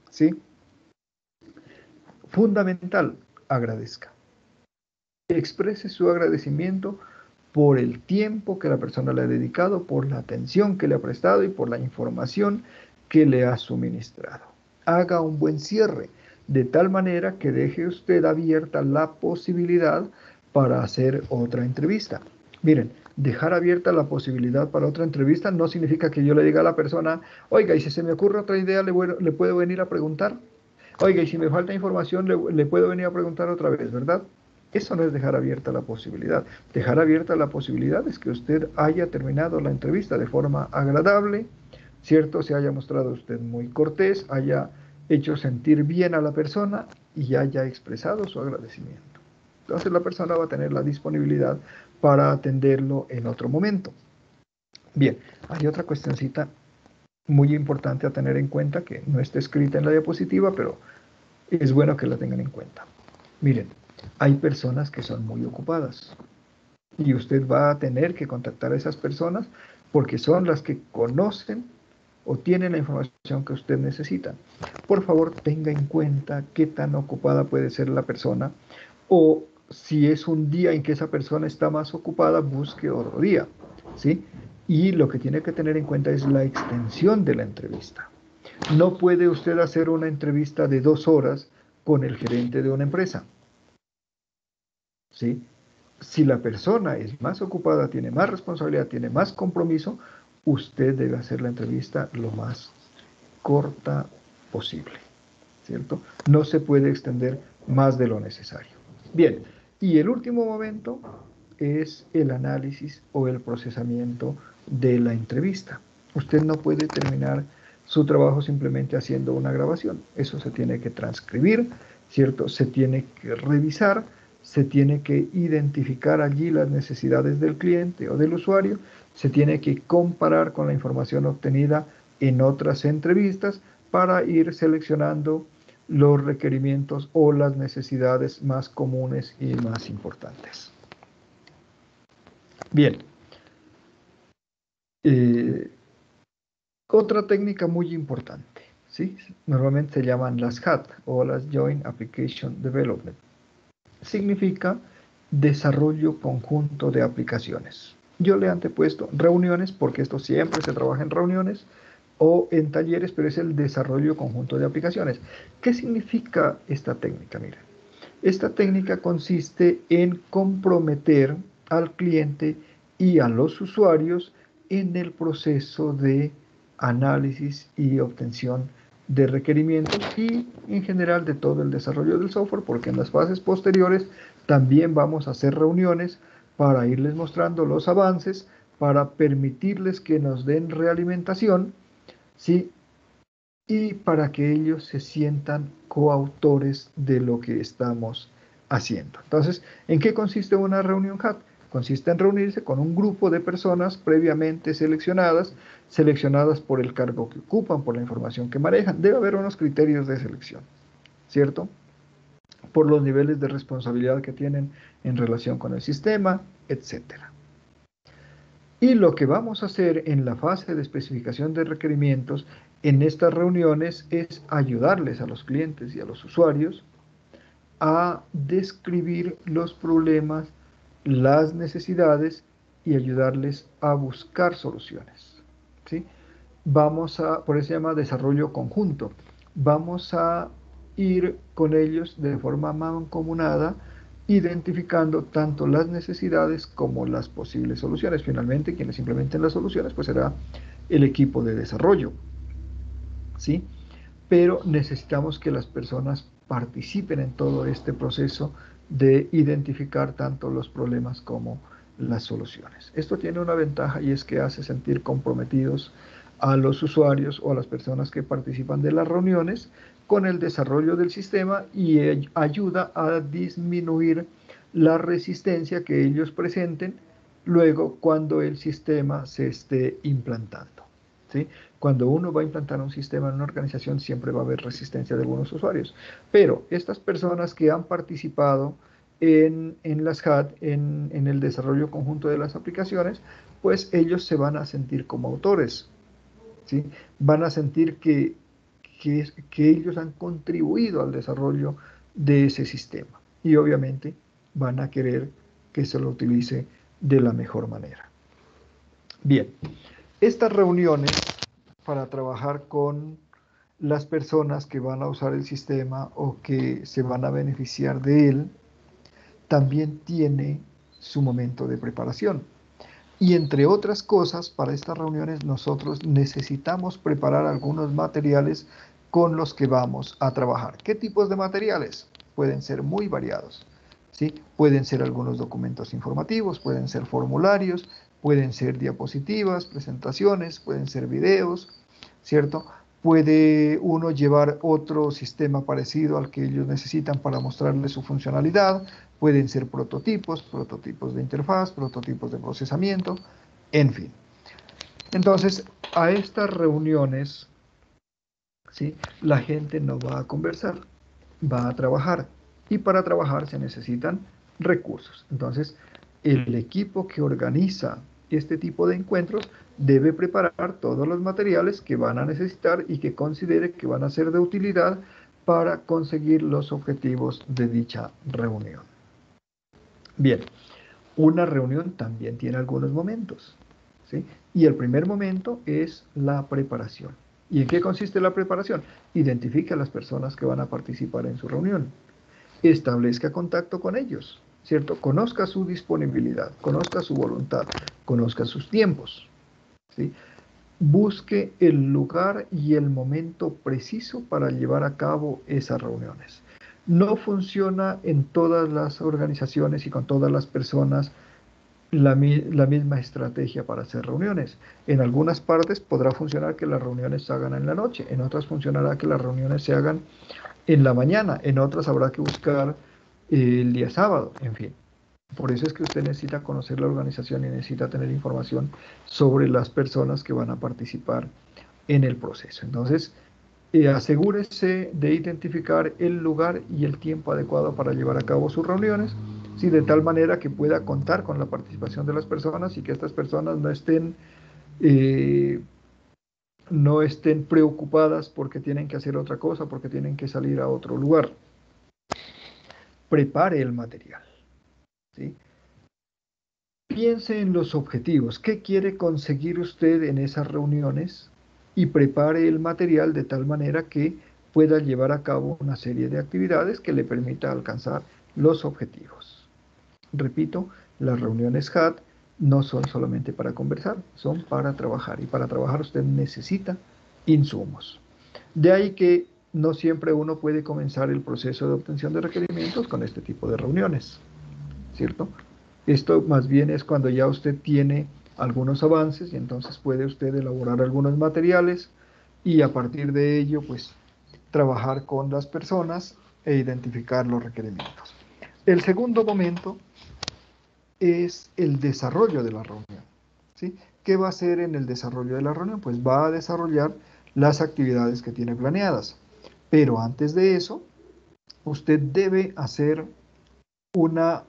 ¿sí? Fundamental, agradezca. Exprese su agradecimiento por el tiempo que la persona le ha dedicado, por la atención que le ha prestado y por la información que le ha suministrado. Haga un buen cierre, de tal manera que deje usted abierta la posibilidad para hacer otra entrevista. Miren, dejar abierta la posibilidad para otra entrevista no significa que yo le diga a la persona, oiga, y si se me ocurre otra idea, le puedo venir a preguntar. Oiga, y si me falta información, le puedo venir a preguntar otra vez, ¿verdad? Eso no es dejar abierta la posibilidad. Dejar abierta la posibilidad es que usted haya terminado la entrevista de forma agradable, ¿cierto? Se haya mostrado usted muy cortés, haya hecho sentir bien a la persona y haya expresado su agradecimiento. Entonces la persona va a tener la disponibilidad para atenderlo en otro momento. Bien, hay otra cuestioncita muy importante a tener en cuenta que no está escrita en la diapositiva, pero es bueno que la tengan en cuenta. Miren, hay personas que son muy ocupadas y usted va a tener que contactar a esas personas porque son las que conocen o tienen la información que usted necesita. Por favor, tenga en cuenta qué tan ocupada puede ser la persona o si es un día en que esa persona está más ocupada, busque otro día, ¿sí? Y lo que tiene que tener en cuenta es la extensión de la entrevista. No puede usted hacer una entrevista de 2 horas con el gerente de una empresa, ¿sí? Si la persona es más ocupada, tiene más responsabilidad, tiene más compromiso, usted debe hacer la entrevista lo más corta posible, ¿cierto? No se puede extender más de lo necesario. Bien, y el último momento es el análisis o el procesamiento de la entrevista. Usted no puede terminar su trabajo simplemente haciendo una grabación. Eso se tiene que transcribir, ¿cierto? Se tiene que revisar, se tiene que identificar allí las necesidades del cliente o del usuario, se tiene que comparar con la información obtenida en otras entrevistas para ir seleccionando los requerimientos o las necesidades más comunes y más importantes. Bien, eh, otra técnica muy importante, ¿sí? Normalmente se llaman las HAT o las Joint Application Development. Significa desarrollo conjunto de aplicaciones. Yo le he antepuesto reuniones porque esto siempre se trabaja en reuniones o en talleres, pero es el desarrollo conjunto de aplicaciones. ¿Qué significa esta técnica? Mira, esta técnica consiste en comprometer al cliente y a los usuarios en el proceso de análisis y obtención de requerimientos y en general de todo el desarrollo del software, porque en las fases posteriores también vamos a hacer reuniones para irles mostrando los avances, para permitirles que nos den realimentación, ¿sí? Y para que ellos se sientan coautores de lo que estamos haciendo. Entonces, ¿en qué consiste una reunión HAT? Consiste en reunirse con un grupo de personas previamente seleccionadas, seleccionadas por el cargo que ocupan, por la información que manejan. Debe haber unos criterios de selección, ¿cierto? Por los niveles de responsabilidad que tienen en relación con el sistema, etcétera. Y lo que vamos a hacer en la fase de especificación de requerimientos en estas reuniones es ayudarles a los clientes y a los usuarios a describir los problemas, las necesidades y ayudarles a buscar soluciones, ¿sí? Por eso se llama desarrollo conjunto. Vamos a ir con ellos de forma mancomunada, identificando tanto las necesidades como las posibles soluciones. Finalmente, quienes implementen las soluciones, pues será el equipo de desarrollo, ¿sí? Pero necesitamos que las personas participen en todo este proceso de identificar tanto los problemas como las soluciones. Esto tiene una ventaja y es que hace sentir comprometidos a los usuarios o a las personas que participan de las reuniones con el desarrollo del sistema y ayuda a disminuir la resistencia que ellos presenten luego cuando el sistema se esté implantando. ¿Sí? Cuando uno va a implantar un sistema en una organización siempre va a haber resistencia de algunos usuarios, pero estas personas que han participado en las HAT, en el desarrollo conjunto de las aplicaciones, pues ellos se van a sentir como autores, ¿sí? Van a sentir que ellos han contribuido al desarrollo de ese sistema y obviamente van a querer que se lo utilice de la mejor manera. Bien, estas reuniones para trabajar con las personas que van a usar el sistema o que se van a beneficiar de él, también tiene su momento de preparación. Y entre otras cosas, para estas reuniones nosotros necesitamos preparar algunos materiales con los que vamos a trabajar. ¿Qué tipos de materiales? Pueden ser muy variados, ¿sí? Pueden ser algunos documentos informativos, pueden ser formularios, pueden ser diapositivas, presentaciones, pueden ser videos, ¿cierto? Puede uno llevar otro sistema parecido al que ellos necesitan para mostrarles su funcionalidad. Pueden ser prototipos de interfaz, prototipos de procesamiento, en fin. Entonces, a estas reuniones, ¿sí? La gente no va a conversar, va a trabajar. Y para trabajar se necesitan recursos. Entonces, el equipo que organiza este tipo de encuentros debe preparar todos los materiales que van a necesitar y que considere que van a ser de utilidad para conseguir los objetivos de dicha reunión. Bien, una reunión también tiene algunos momentos, ¿sí? Y el primer momento es la preparación. ¿Y en qué consiste la preparación? Identifique a las personas que van a participar en su reunión. Establezca contacto con ellos, ¿cierto? Conozca su disponibilidad, conozca su voluntad, conozca sus tiempos, ¿sí? Busque el lugar y el momento preciso para llevar a cabo esas reuniones. No funciona en todas las organizaciones y con todas las personas la misma estrategia para hacer reuniones. En algunas partes podrá funcionar que las reuniones se hagan en la noche, en otras funcionará que las reuniones se hagan en la mañana, en otras habrá que buscar el día sábado, en fin. Por eso es que usted necesita conocer la organización y necesita tener información sobre las personas que van a participar en el proceso. Entonces, asegúrese de identificar el lugar y el tiempo adecuado para llevar a cabo sus reuniones, ¿sí? De tal manera que pueda contar con la participación de las personas y que estas personas eh, no estén preocupadas porque tienen que hacer otra cosa, porque tienen que salir a otro lugar. Prepare el material, ¿sí? Piense en los objetivos. ¿Qué quiere conseguir usted en esas reuniones? Y prepare el material de tal manera que pueda llevar a cabo una serie de actividades que le permita alcanzar los objetivos. Repito, las reuniones HAT no son solamente para conversar, son para trabajar. Y para trabajar usted necesita insumos. De ahí que no siempre uno puede comenzar el proceso de obtención de requerimientos con este tipo de reuniones, ¿cierto? Esto más bien es cuando ya usted tiene algunos avances y entonces puede usted elaborar algunos materiales y a partir de ello, pues, trabajar con las personas e identificar los requerimientos. El segundo momento es el desarrollo de la reunión, ¿sí? ¿Qué va a hacer en el desarrollo de la reunión? Pues va a desarrollar las actividades que tiene planeadas. Pero antes de eso, usted debe hacer una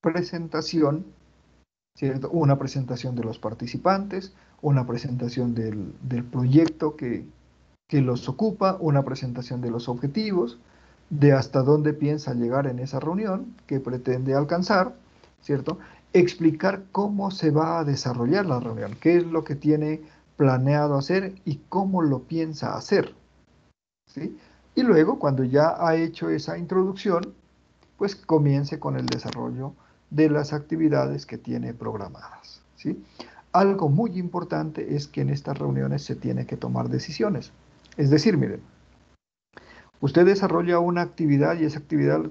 presentación, ¿cierto? Una presentación de los participantes, una presentación del proyecto que los ocupa, una presentación de los objetivos, de hasta dónde piensa llegar en esa reunión, que pretende alcanzar, ¿cierto? Explicar cómo se va a desarrollar la reunión, qué es lo que tiene planeado hacer y cómo lo piensa hacer, ¿sí? Y luego, cuando ya ha hecho esa introducción, pues comience con el desarrollo de las actividades que tiene programadas, ¿sí? Algo muy importante es que en estas reuniones se tiene que tomar decisiones. Es decir, miren, usted desarrolla una actividad y esa actividad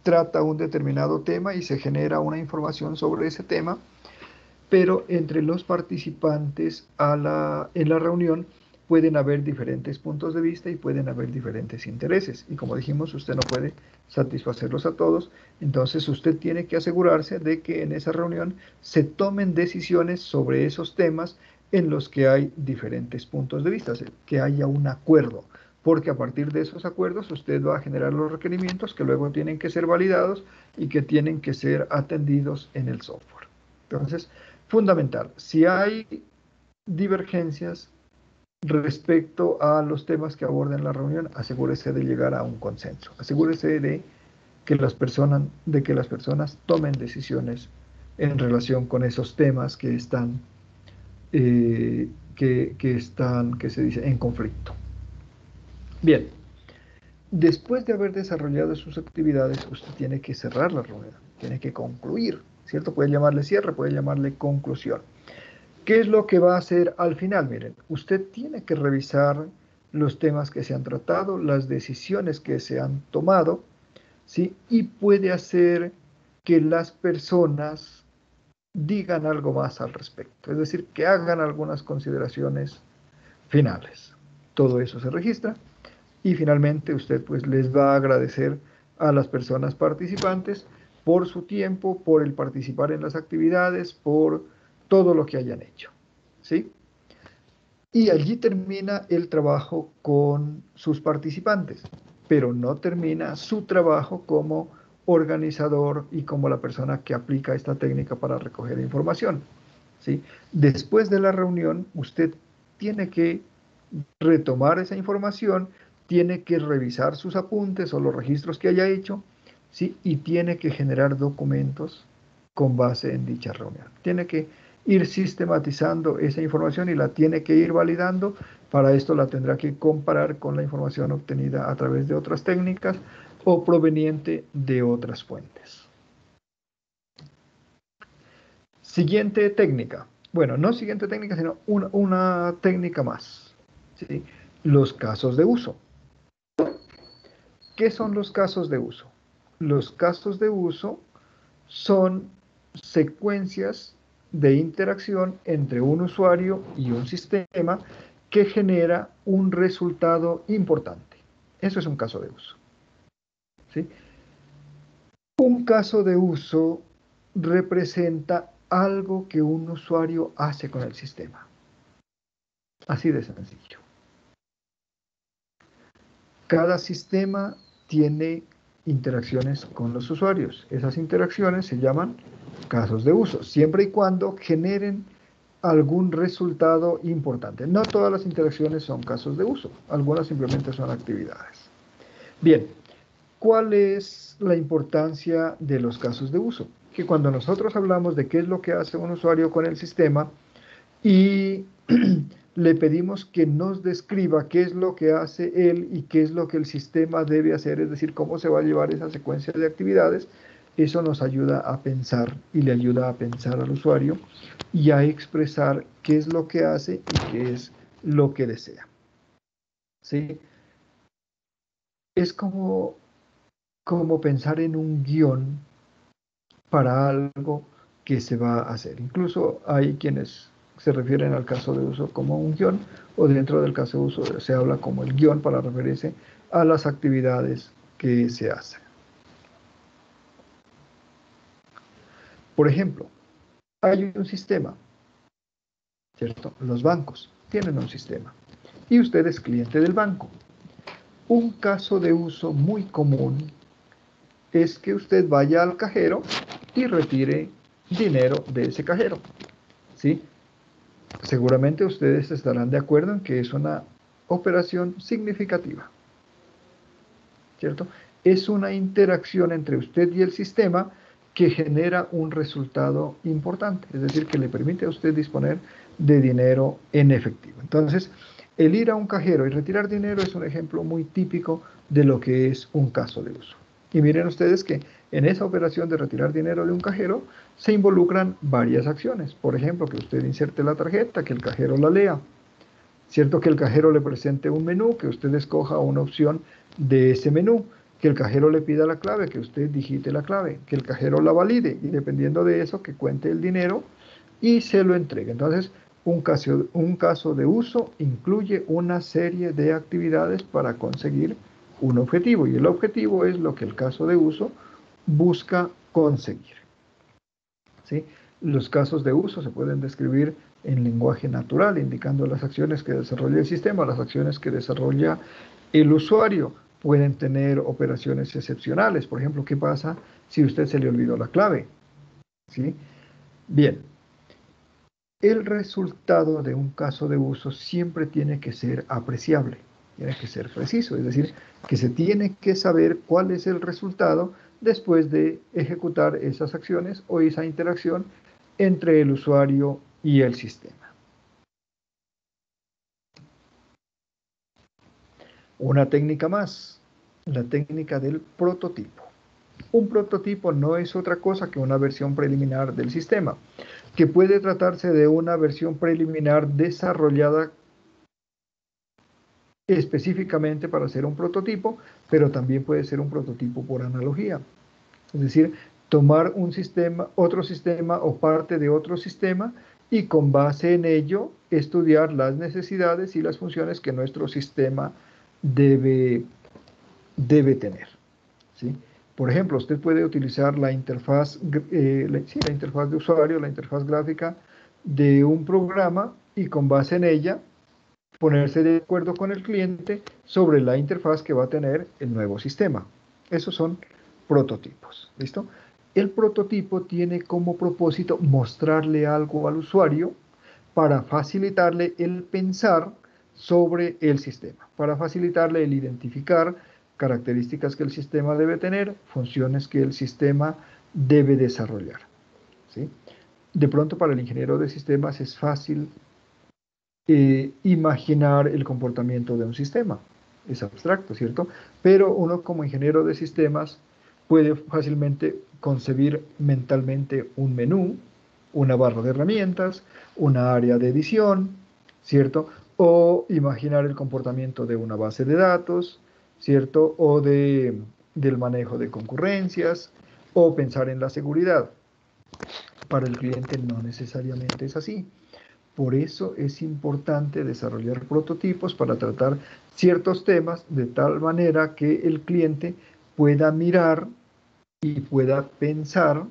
trata un determinado tema y se genera una información sobre ese tema, pero entre los participantes en la reunión pueden haber diferentes puntos de vista y pueden haber diferentes intereses. Y como dijimos, usted no puede satisfacerlos a todos, entonces usted tiene que asegurarse de que en esa reunión se tomen decisiones sobre esos temas en los que hay diferentes puntos de vista, que haya un acuerdo, porque a partir de esos acuerdos usted va a generar los requerimientos que luego tienen que ser validados y que tienen que ser atendidos en el software. Entonces, fundamental, si hay divergencias respecto a los temas que aborden la reunión, asegúrese de llegar a un consenso, asegúrese de que las personas tomen decisiones en relación con esos temas que están, que se dice, en conflicto. Bien, después de haber desarrollado sus actividades, usted tiene que cerrar la reunión, tiene que concluir, ¿cierto? Puede llamarle cierre, puede llamarle conclusión. ¿Qué es lo que va a hacer al final? Miren, usted tiene que revisar los temas que se han tratado, las decisiones que se han tomado, ¿sí? Y puede hacer que las personas digan algo más al respecto, es decir, que hagan algunas consideraciones finales. Todo eso se registra y finalmente usted pues les va a agradecer a las personas participantes por su tiempo, por el participar en las actividades, por todo lo que hayan hecho, ¿sí? Y allí termina el trabajo con sus participantes, pero no termina su trabajo como organizador y como la persona que aplica esta técnica para recoger información, ¿sí? Después de la reunión, usted tiene que retomar esa información, tiene que revisar sus apuntes o los registros que haya hecho, ¿sí? Y tiene que generar documentos con base en dicha reunión. Tiene que ir sistematizando esa información y la tiene que ir validando. Para esto la tendrá que comparar con la información obtenida a través de otras técnicas o proveniente de otras fuentes. Siguiente técnica. Bueno, no siguiente técnica, sino una técnica más, ¿sí? Los casos de uso. ¿Qué son los casos de uso? Los casos de uso son secuencias de interacción entre un usuario y un sistema que genera un resultado importante. Eso es un caso de uso, ¿sí? Un caso de uso representa algo que un usuario hace con el sistema. Así de sencillo. Cada sistema tiene interacciones con los usuarios. Esas interacciones se llaman casos de uso, siempre y cuando generen algún resultado importante. No todas las interacciones son casos de uso, algunas simplemente son actividades. Bien, ¿cuál es la importancia de los casos de uso? Que cuando nosotros hablamos de qué es lo que hace un usuario con el sistema y le pedimos que nos describa qué es lo que hace él y qué es lo que el sistema debe hacer, es decir, cómo se va a llevar esa secuencia de actividades, eso nos ayuda a pensar y le ayuda a pensar al usuario y a expresar qué es lo que hace y qué es lo que desea. ¿Sí? Es como pensar en un guión para algo que se va a hacer. Incluso hay quienes se refieren al caso de uso como un guión, o dentro del caso de uso se habla como el guión para referirse a las actividades que se hacen. Por ejemplo, hay un sistema, ¿cierto? Los bancos tienen un sistema y usted es cliente del banco. Un caso de uso muy común es que usted vaya al cajero y retire dinero de ese cajero, ¿sí? Seguramente ustedes estarán de acuerdo en que es una operación significativa, ¿cierto? Es una interacción entre usted y el sistema que genera un resultado importante, es decir, que le permite a usted disponer de dinero en efectivo. Entonces, el ir a un cajero y retirar dinero es un ejemplo muy típico de lo que es un caso de uso. Y miren ustedes que en esa operación de retirar dinero de un cajero se involucran varias acciones. Por ejemplo, que usted inserte la tarjeta, que el cajero la lea. Cierto que el cajero le presente un menú, que usted escoja una opción de ese menú, que el cajero le pida la clave, que usted digite la clave, que el cajero la valide y dependiendo de eso, que cuente el dinero y se lo entrega. Entonces, un caso de uso incluye una serie de actividades para conseguir un objetivo, y el objetivo es lo que el caso de uso busca conseguir. ¿Sí? Los casos de uso se pueden describir en lenguaje natural, indicando las acciones que desarrolla el sistema, las acciones que desarrolla el usuario. Pueden tener operaciones excepcionales. Por ejemplo, ¿qué pasa si a usted se le olvidó la clave? ¿Sí? Bien, el resultado de un caso de uso siempre tiene que ser apreciable, tiene que ser preciso, es decir, que se tiene que saber cuál es el resultado después de ejecutar esas acciones o esa interacción entre el usuario y el sistema. Una técnica más, la técnica del prototipo. Un prototipo no es otra cosa que una versión preliminar del sistema, que puede tratarse de una versión preliminar desarrollada específicamente para hacer un prototipo, pero también puede ser un prototipo por analogía. Es decir, tomar un sistema, otro sistema o parte de otro sistema y con base en ello estudiar las necesidades y las funciones que nuestro sistema debe tener. ¿Sí? Por ejemplo, usted puede utilizar la interfaz, la interfaz de usuario, la interfaz gráfica de un programa y con base en ella ponerse de acuerdo con el cliente sobre la interfaz que va a tener el nuevo sistema. Esos son prototipos. ¿Listo? El prototipo tiene como propósito mostrarle algo al usuario para facilitarle el pensar sobre el sistema, para facilitarle el identificar características que el sistema debe tener, funciones que el sistema debe desarrollar. ¿Sí? De pronto para el ingeniero de sistemas es fácil imaginar el comportamiento de un sistema. Es abstracto, ¿cierto? Pero uno como ingeniero de sistemas puede fácilmente concebir mentalmente un menú, una barra de herramientas, una área de edición, ¿cierto? O imaginar el comportamiento de una base de datos, ¿cierto? O del manejo de concurrencias, o pensar en la seguridad. Para el cliente no necesariamente es así. Por eso es importante desarrollar prototipos para tratar ciertos temas de tal manera que el cliente pueda mirar y pueda pensar,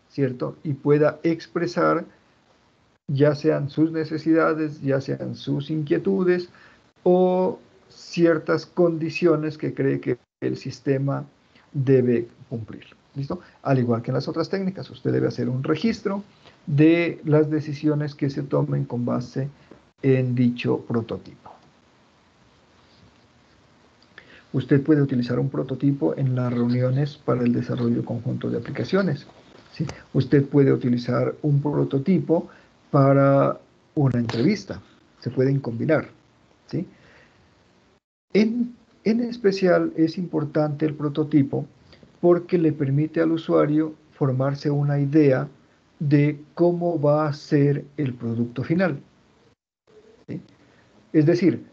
¿cierto? Y pueda expresar ya sean sus necesidades, ya sean sus inquietudes o ciertas condiciones que cree que el sistema debe cumplir. ¿Listo? Al igual que en las otras técnicas, usted debe hacer un registro de las decisiones que se tomen con base en dicho prototipo. Usted puede utilizar un prototipo en las reuniones para el desarrollo conjunto de aplicaciones. ¿Sí? Usted puede utilizar un prototipo para una entrevista. Se pueden combinar. ¿Sí? En especial es importante el prototipo porque le permite al usuario formarse una idea de cómo va a ser el producto final. ¿Sí? Es decir,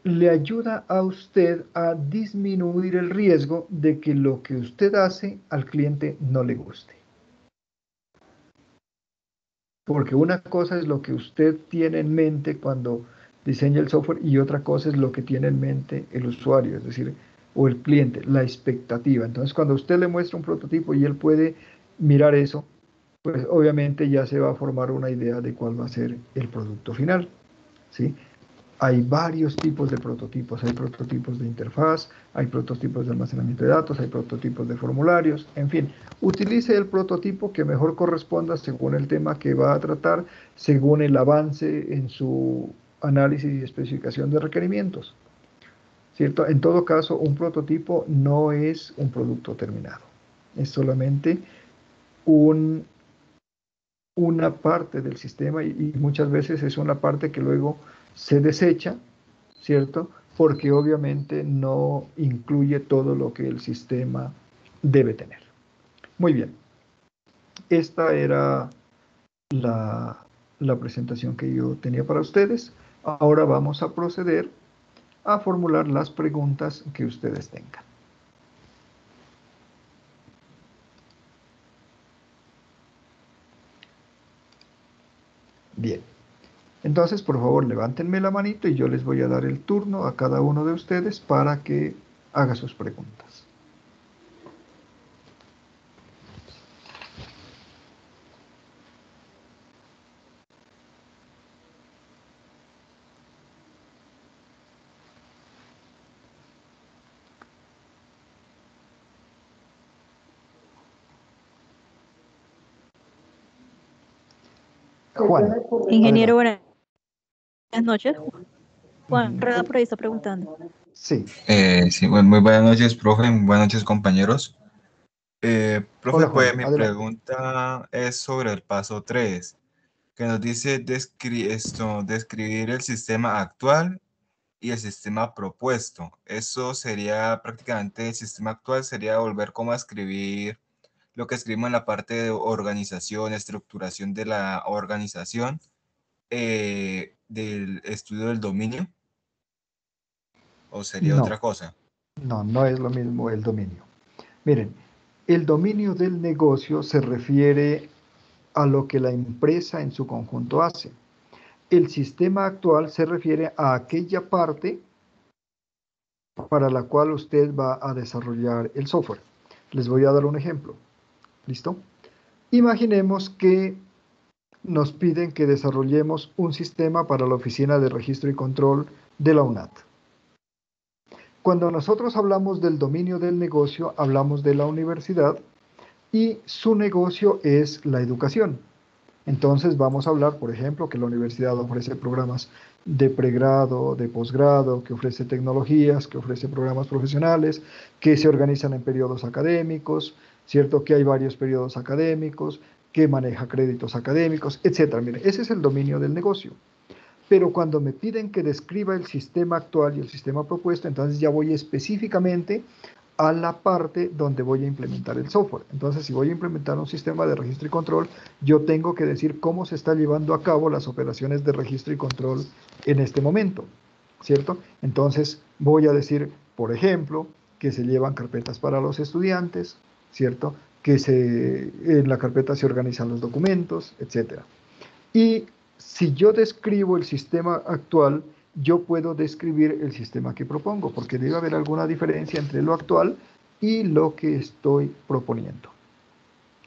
le ayuda a usted a disminuir el riesgo de que lo que usted hace al cliente no le guste. Porque una cosa es lo que usted tiene en mente cuando diseña el software y otra cosa es lo que tiene en mente el usuario, es decir, o el cliente, la expectativa. Entonces, cuando usted le muestra un prototipo y él puede mirar eso, pues obviamente ya se va a formar una idea de cuál va a ser el producto final, ¿sí? Hay varios tipos de prototipos, hay prototipos de interfaz, hay prototipos de almacenamiento de datos, hay prototipos de formularios, en fin, utilice el prototipo que mejor corresponda según el tema que va a tratar, según el avance en su análisis y especificación de requerimientos, ¿cierto? En todo caso, un prototipo no es un producto terminado, es solamente un, una parte del sistema y muchas veces es una parte que luego se desecha, ¿cierto? Porque obviamente no incluye todo lo que el sistema debe tener. Muy bien, esta era la, la presentación que yo tenía para ustedes. Ahora vamos a proceder a formular las preguntas que ustedes tengan. Bien. Entonces, por favor, levántenme la manito y yo les voy a dar el turno a cada uno de ustedes para que haga sus preguntas. Juan, Ingeniero, adelante. buenas noches. Juan Rueda Ujú. por ahí está preguntando. Sí. Sí, muy buenas noches, profe. Muy buenas noches, compañeros. Profe, Hola, pues Juan, mi adelante. pregunta es sobre el paso 3, que nos dice describir el sistema actual y el sistema propuesto. Eso sería prácticamente el sistema actual, sería volver como a escribir lo que escribimos en la parte de organización, estructuración de la organización, del estudio del dominio, o sería No, otra cosa. no es lo mismo el dominio. Miren, el dominio del negocio se refiere a lo que la empresa en su conjunto hace. El sistema actual se refiere a aquella parte para la cual usted va a desarrollar el software. Les voy a dar un ejemplo. ¿Listo? Imaginemos que nos piden que desarrollemos un sistema para la Oficina de Registro y Control de la UNAT. Cuando nosotros hablamos del dominio del negocio, hablamos de la universidad y su negocio es la educación. Entonces vamos a hablar, por ejemplo, que la universidad ofrece programas de pregrado, de posgrado, que ofrece tecnologías, que ofrece programas profesionales, que se organizan en periodos académicos, ¿cierto? Que hay varios periodos académicos, que maneja créditos académicos, etcétera. Mire, ese es el dominio del negocio. Pero cuando me piden que describa el sistema actual y el sistema propuesto, entonces ya voy específicamente a la parte donde voy a implementar el software. Entonces, si voy a implementar un sistema de registro y control, yo tengo que decir cómo se está llevando a cabo las operaciones de registro y control en este momento, ¿cierto? Entonces, voy a decir, por ejemplo, que se llevan carpetas para los estudiantes, ¿cierto? Que en la carpeta se organizan los documentos, etcétera. Y si yo describo el sistema actual, yo puedo describir el sistema que propongo, porque debe haber alguna diferencia entre lo actual y lo que estoy proponiendo.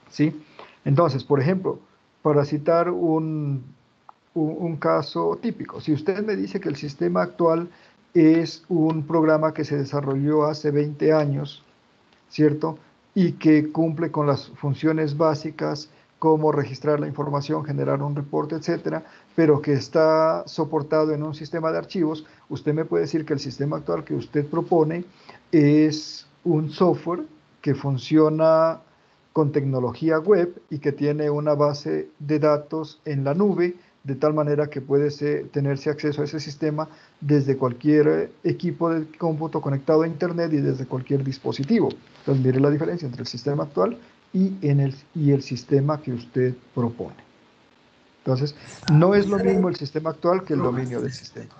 ¿Sí? Entonces, por ejemplo, para citar un caso típico, si usted me dice que el sistema actual es un programa que se desarrolló hace 20 años, ¿cierto? Y que cumple con las funciones básicas como registrar la información, generar un reporte, etcétera, pero que está soportado en un sistema de archivos, usted me puede decir que el sistema actual que usted propone es un software que funciona con tecnología web y que tiene una base de datos en la nube, de tal manera que puede tenerse acceso a ese sistema desde cualquier equipo de cómputo conectado a Internet y desde cualquier dispositivo. Entonces, mire la diferencia entre el sistema actual y el sistema que usted propone. Entonces, no es lo mismo el sistema actual que el dominio del sistema.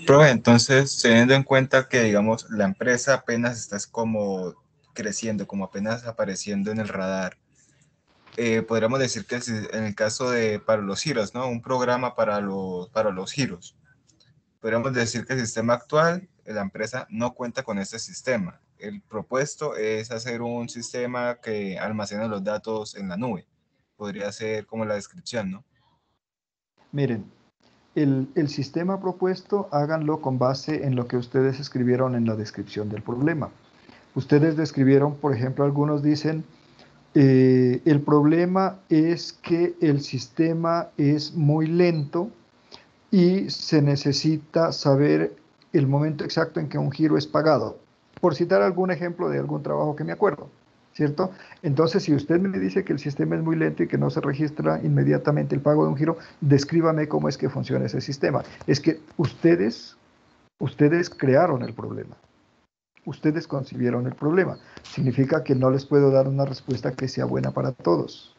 Profe, entonces, teniendo en cuenta que, digamos, la empresa apenas está como creciendo, como apenas apareciendo en el radar, podríamos decir que en el caso de para los giros, ¿no? Un programa para los giros. Podríamos decir que el sistema actual, la empresa no cuenta con este sistema. El propuesto es hacer un sistema que almacena los datos en la nube. Podría ser como la descripción, ¿no? Miren, el sistema propuesto, háganlo con base en lo que ustedes escribieron en la descripción del problema. Ustedes describieron, por ejemplo, algunos dicen, el problema es que el sistema es muy lento y se necesita saber el momento exacto en que un giro es pagado. Por citar algún ejemplo de algún trabajo que me acuerdo, ¿cierto? Entonces, si usted me dice que el sistema es muy lento y que no se registra inmediatamente el pago de un giro, descríbame cómo es que funciona ese sistema. Es que ustedes crearon el problema. Ustedes concibieron el problema. Significa que no les puedo dar una respuesta que sea buena para todos.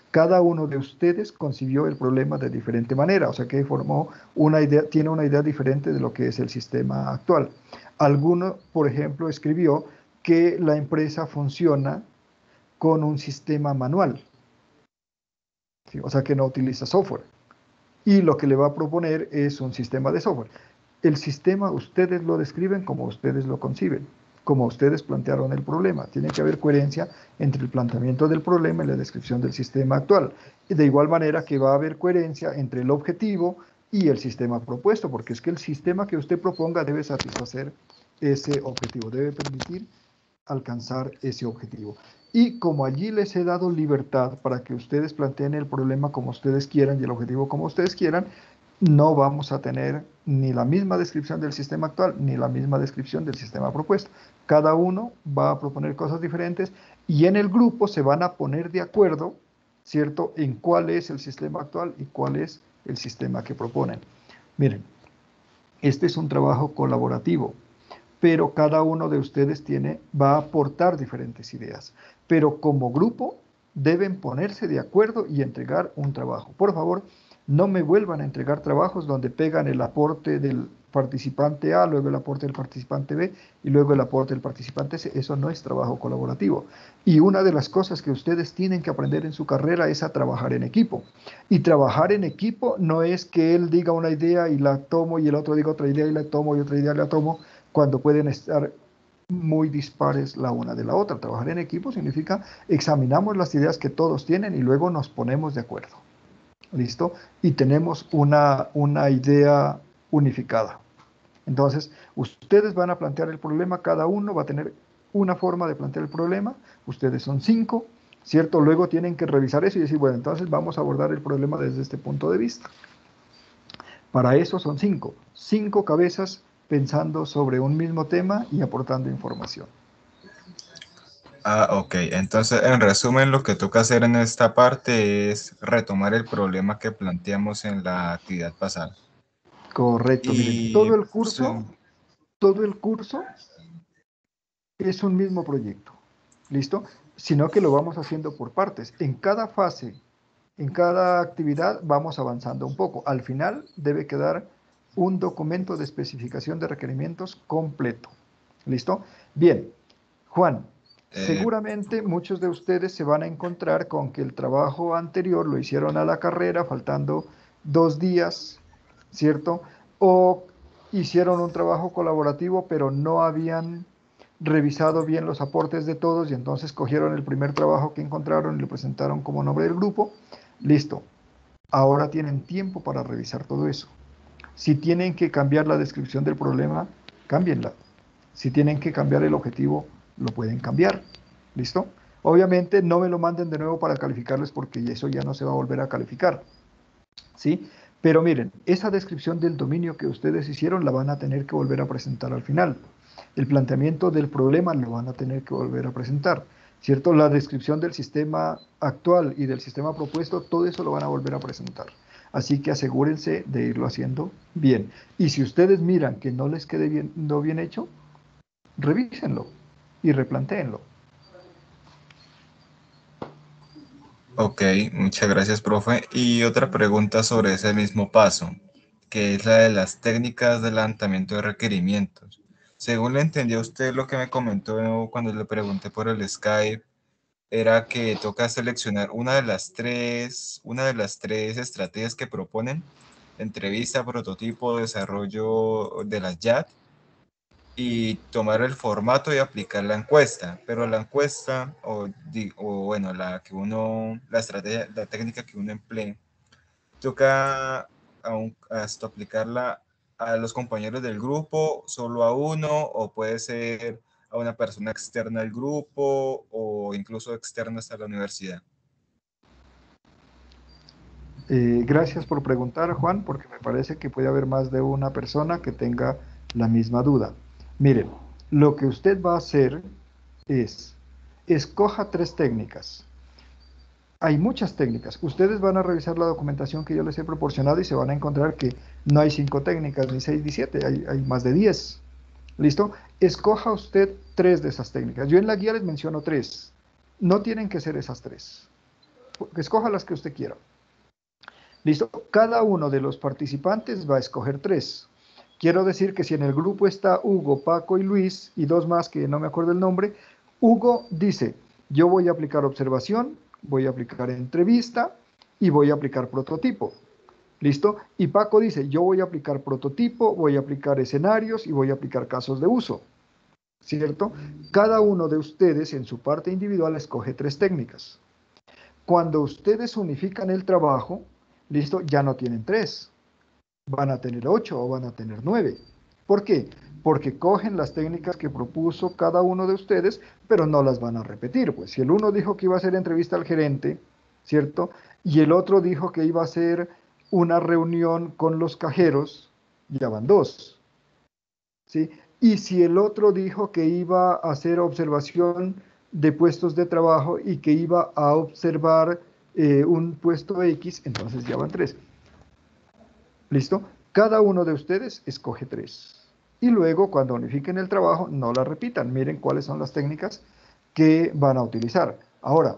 Cada uno de ustedes concibió el problema de diferente manera, o sea que formó una idea, tiene una idea diferente de lo que es el sistema actual. Alguno, por ejemplo, escribió que la empresa funciona con un sistema manual, ¿sí? O sea que no utiliza software. y lo que le va a proponer es un sistema de software. El sistema ustedes lo describen como ustedes lo conciben, como ustedes plantearon el problema. Tiene que haber coherencia entre el planteamiento del problema y la descripción del sistema actual. Y de igual manera que va a haber coherencia entre el objetivo y el sistema propuesto, porque es que el sistema que usted proponga debe satisfacer ese objetivo, debe permitir alcanzar ese objetivo. Y como allí les he dado libertad para que ustedes planteen el problema como ustedes quieran y el objetivo como ustedes quieran, no vamos a tener ni la misma descripción del sistema actual ni la misma descripción del sistema propuesto. Cada uno va a proponer cosas diferentes y en el grupo se van a poner de acuerdo, ¿cierto?, en cuál es el sistema actual y cuál es el sistema que proponen. Miren, este es un trabajo colaborativo, pero cada uno de ustedes va a aportar diferentes ideas. Pero como grupo deben ponerse de acuerdo y entregar un trabajo. Por favor, no me vuelvan a entregar trabajos donde pegan el aporte del participante A, luego el aporte del participante B y luego el aporte del participante C. Eso no es trabajo colaborativo. Y una de las cosas que ustedes tienen que aprender en su carrera es a trabajar en equipo. Y trabajar en equipo no es que él diga una idea y la tomo y el otro diga otra idea y la tomo y otra idea y la tomo, cuando pueden estar muy dispares la una de la otra. Trabajar en equipo significa examinamos las ideas que todos tienen y luego nos ponemos de acuerdo. ¿Listo? Y tenemos una idea unificada. Entonces, ustedes van a plantear el problema, cada uno va a tener una forma de plantear el problema, ustedes son 5, ¿cierto? Luego tienen que revisar eso y decir, bueno, entonces vamos a abordar el problema desde este punto de vista. Para eso son 5 cabezas pensando sobre un mismo tema y aportando información. Ok. Entonces, en resumen, lo que toca hacer en esta parte es retomar el problema que planteamos en la actividad pasada. Correcto, miren, Y todo el curso es un mismo proyecto, ¿listo? Sino que lo vamos haciendo por partes. En cada fase, en cada actividad, vamos avanzando un poco. Al final debe quedar un documento de especificación de requerimientos completo, ¿listo? Bien, Juan, seguramente muchos de ustedes se van a encontrar con que el trabajo anterior lo hicieron a la carrera, faltando 2 días, ¿cierto? O hicieron un trabajo colaborativo, pero no habían revisado bien los aportes de todos y entonces cogieron el primer trabajo que encontraron y lo presentaron como nombre del grupo. Listo. Ahora tienen tiempo para revisar todo eso. Si tienen que cambiar la descripción del problema, cámbienla. Si tienen que cambiar el objetivo, lo pueden cambiar. ¿Listo? Obviamente no me lo manden de nuevo para calificarles porque eso ya no se va a volver a calificar. ¿Sí? Pero miren, esa descripción del dominio que ustedes hicieron la van a tener que volver a presentar al final. El planteamiento del problema lo van a tener que volver a presentar. ¿Cierto? La descripción del sistema actual y del sistema propuesto, todo eso lo van a volver a presentar. Así que asegúrense de irlo haciendo bien. Y si ustedes miran que no les quede bien, no bien hecho, revísenlo y replantéenlo. Ok, muchas gracias, profe. Y otra pregunta sobre ese mismo paso, que es la de las técnicas de levantamiento de requerimientos. Según le entendí a usted, lo que me comentó cuando le pregunté por el Skype, era que toca seleccionar una de las tres estrategias que proponen: entrevista, prototipo, desarrollo de las YAT, y tomar el formato y aplicar la encuesta. Pero la encuesta, o bueno, la estrategia, la técnica que uno emplee, toca hasta aplicarla a los compañeros del grupo, solo a uno, o puede ser a una persona externa al grupo o incluso externa hasta la universidad. Gracias por preguntar, Juan, porque me parece que puede haber más de una persona que tenga la misma duda. Miren, lo que usted va a hacer es, escoja 3 técnicas. Hay muchas técnicas. Ustedes van a revisar la documentación que yo les he proporcionado y se van a encontrar que no hay 5 técnicas, ni 6, ni 7, hay más de 10. ¿Listo? Escoja usted 3 de esas técnicas. Yo en la guía les menciono 3. No tienen que ser esas 3. Escoja las que usted quiera. ¿Listo? Cada uno de los participantes va a escoger 3. Quiero decir que si en el grupo está Hugo, Paco y Luis, y 2 más que no me acuerdo el nombre, Hugo dice, yo voy a aplicar observación, voy a aplicar entrevista y voy a aplicar prototipo. ¿Listo? Y Paco dice, yo voy a aplicar prototipo, voy a aplicar escenarios y voy a aplicar casos de uso, ¿cierto? Cada uno de ustedes en su parte individual escoge 3 técnicas. Cuando ustedes unifican el trabajo, ¿listo? Ya no tienen 3, van a tener 8 o van a tener 9. ¿Por qué? Porque cogen las técnicas que propuso cada uno de ustedes, pero no las van a repetir. Pues si el uno dijo que iba a hacer entrevista al gerente, ¿cierto? Y el otro dijo que iba a hacer una reunión con los cajeros, ya van 2, ¿sí? Y si el otro dijo que iba a hacer observación de puestos de trabajo y que iba a observar un puesto X, entonces ya van 3. ¿Listo? Cada uno de ustedes escoge 3. Y luego, cuando unifiquen el trabajo, no la repitan. Miren cuáles son las técnicas que van a utilizar. Ahora,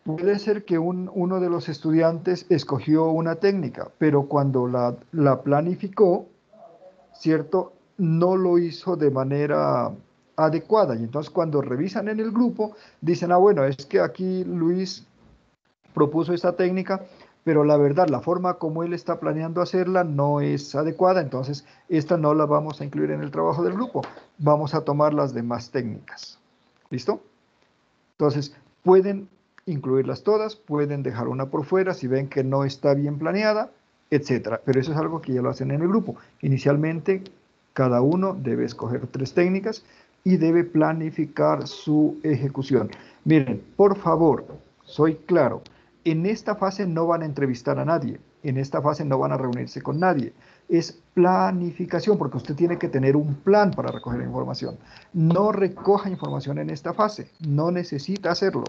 puede ser que uno de los estudiantes escogió una técnica, pero cuando la planificó, ¿cierto? No lo hizo de manera adecuada. Y entonces cuando revisan en el grupo, dicen, ah, bueno, es que aquí Luis propuso esta técnica, pero la verdad, la forma como él está planeando hacerla no es adecuada, entonces esta no la vamos a incluir en el trabajo del grupo, vamos a tomar las demás técnicas. ¿Listo? Entonces, pueden incluirlas todas, pueden dejar una por fuera si ven que no está bien planeada, etcétera. Pero eso es algo que ya lo hacen en el grupo. Inicialmente, cada uno debe escoger 3 técnicas y debe planificar su ejecución. Miren, por favor, soy claro, en esta fase no van a entrevistar a nadie, en esta fase no van a reunirse con nadie. Es planificación, porque usted tiene que tener un plan para recoger información. No recoja información en esta fase, no necesita hacerlo.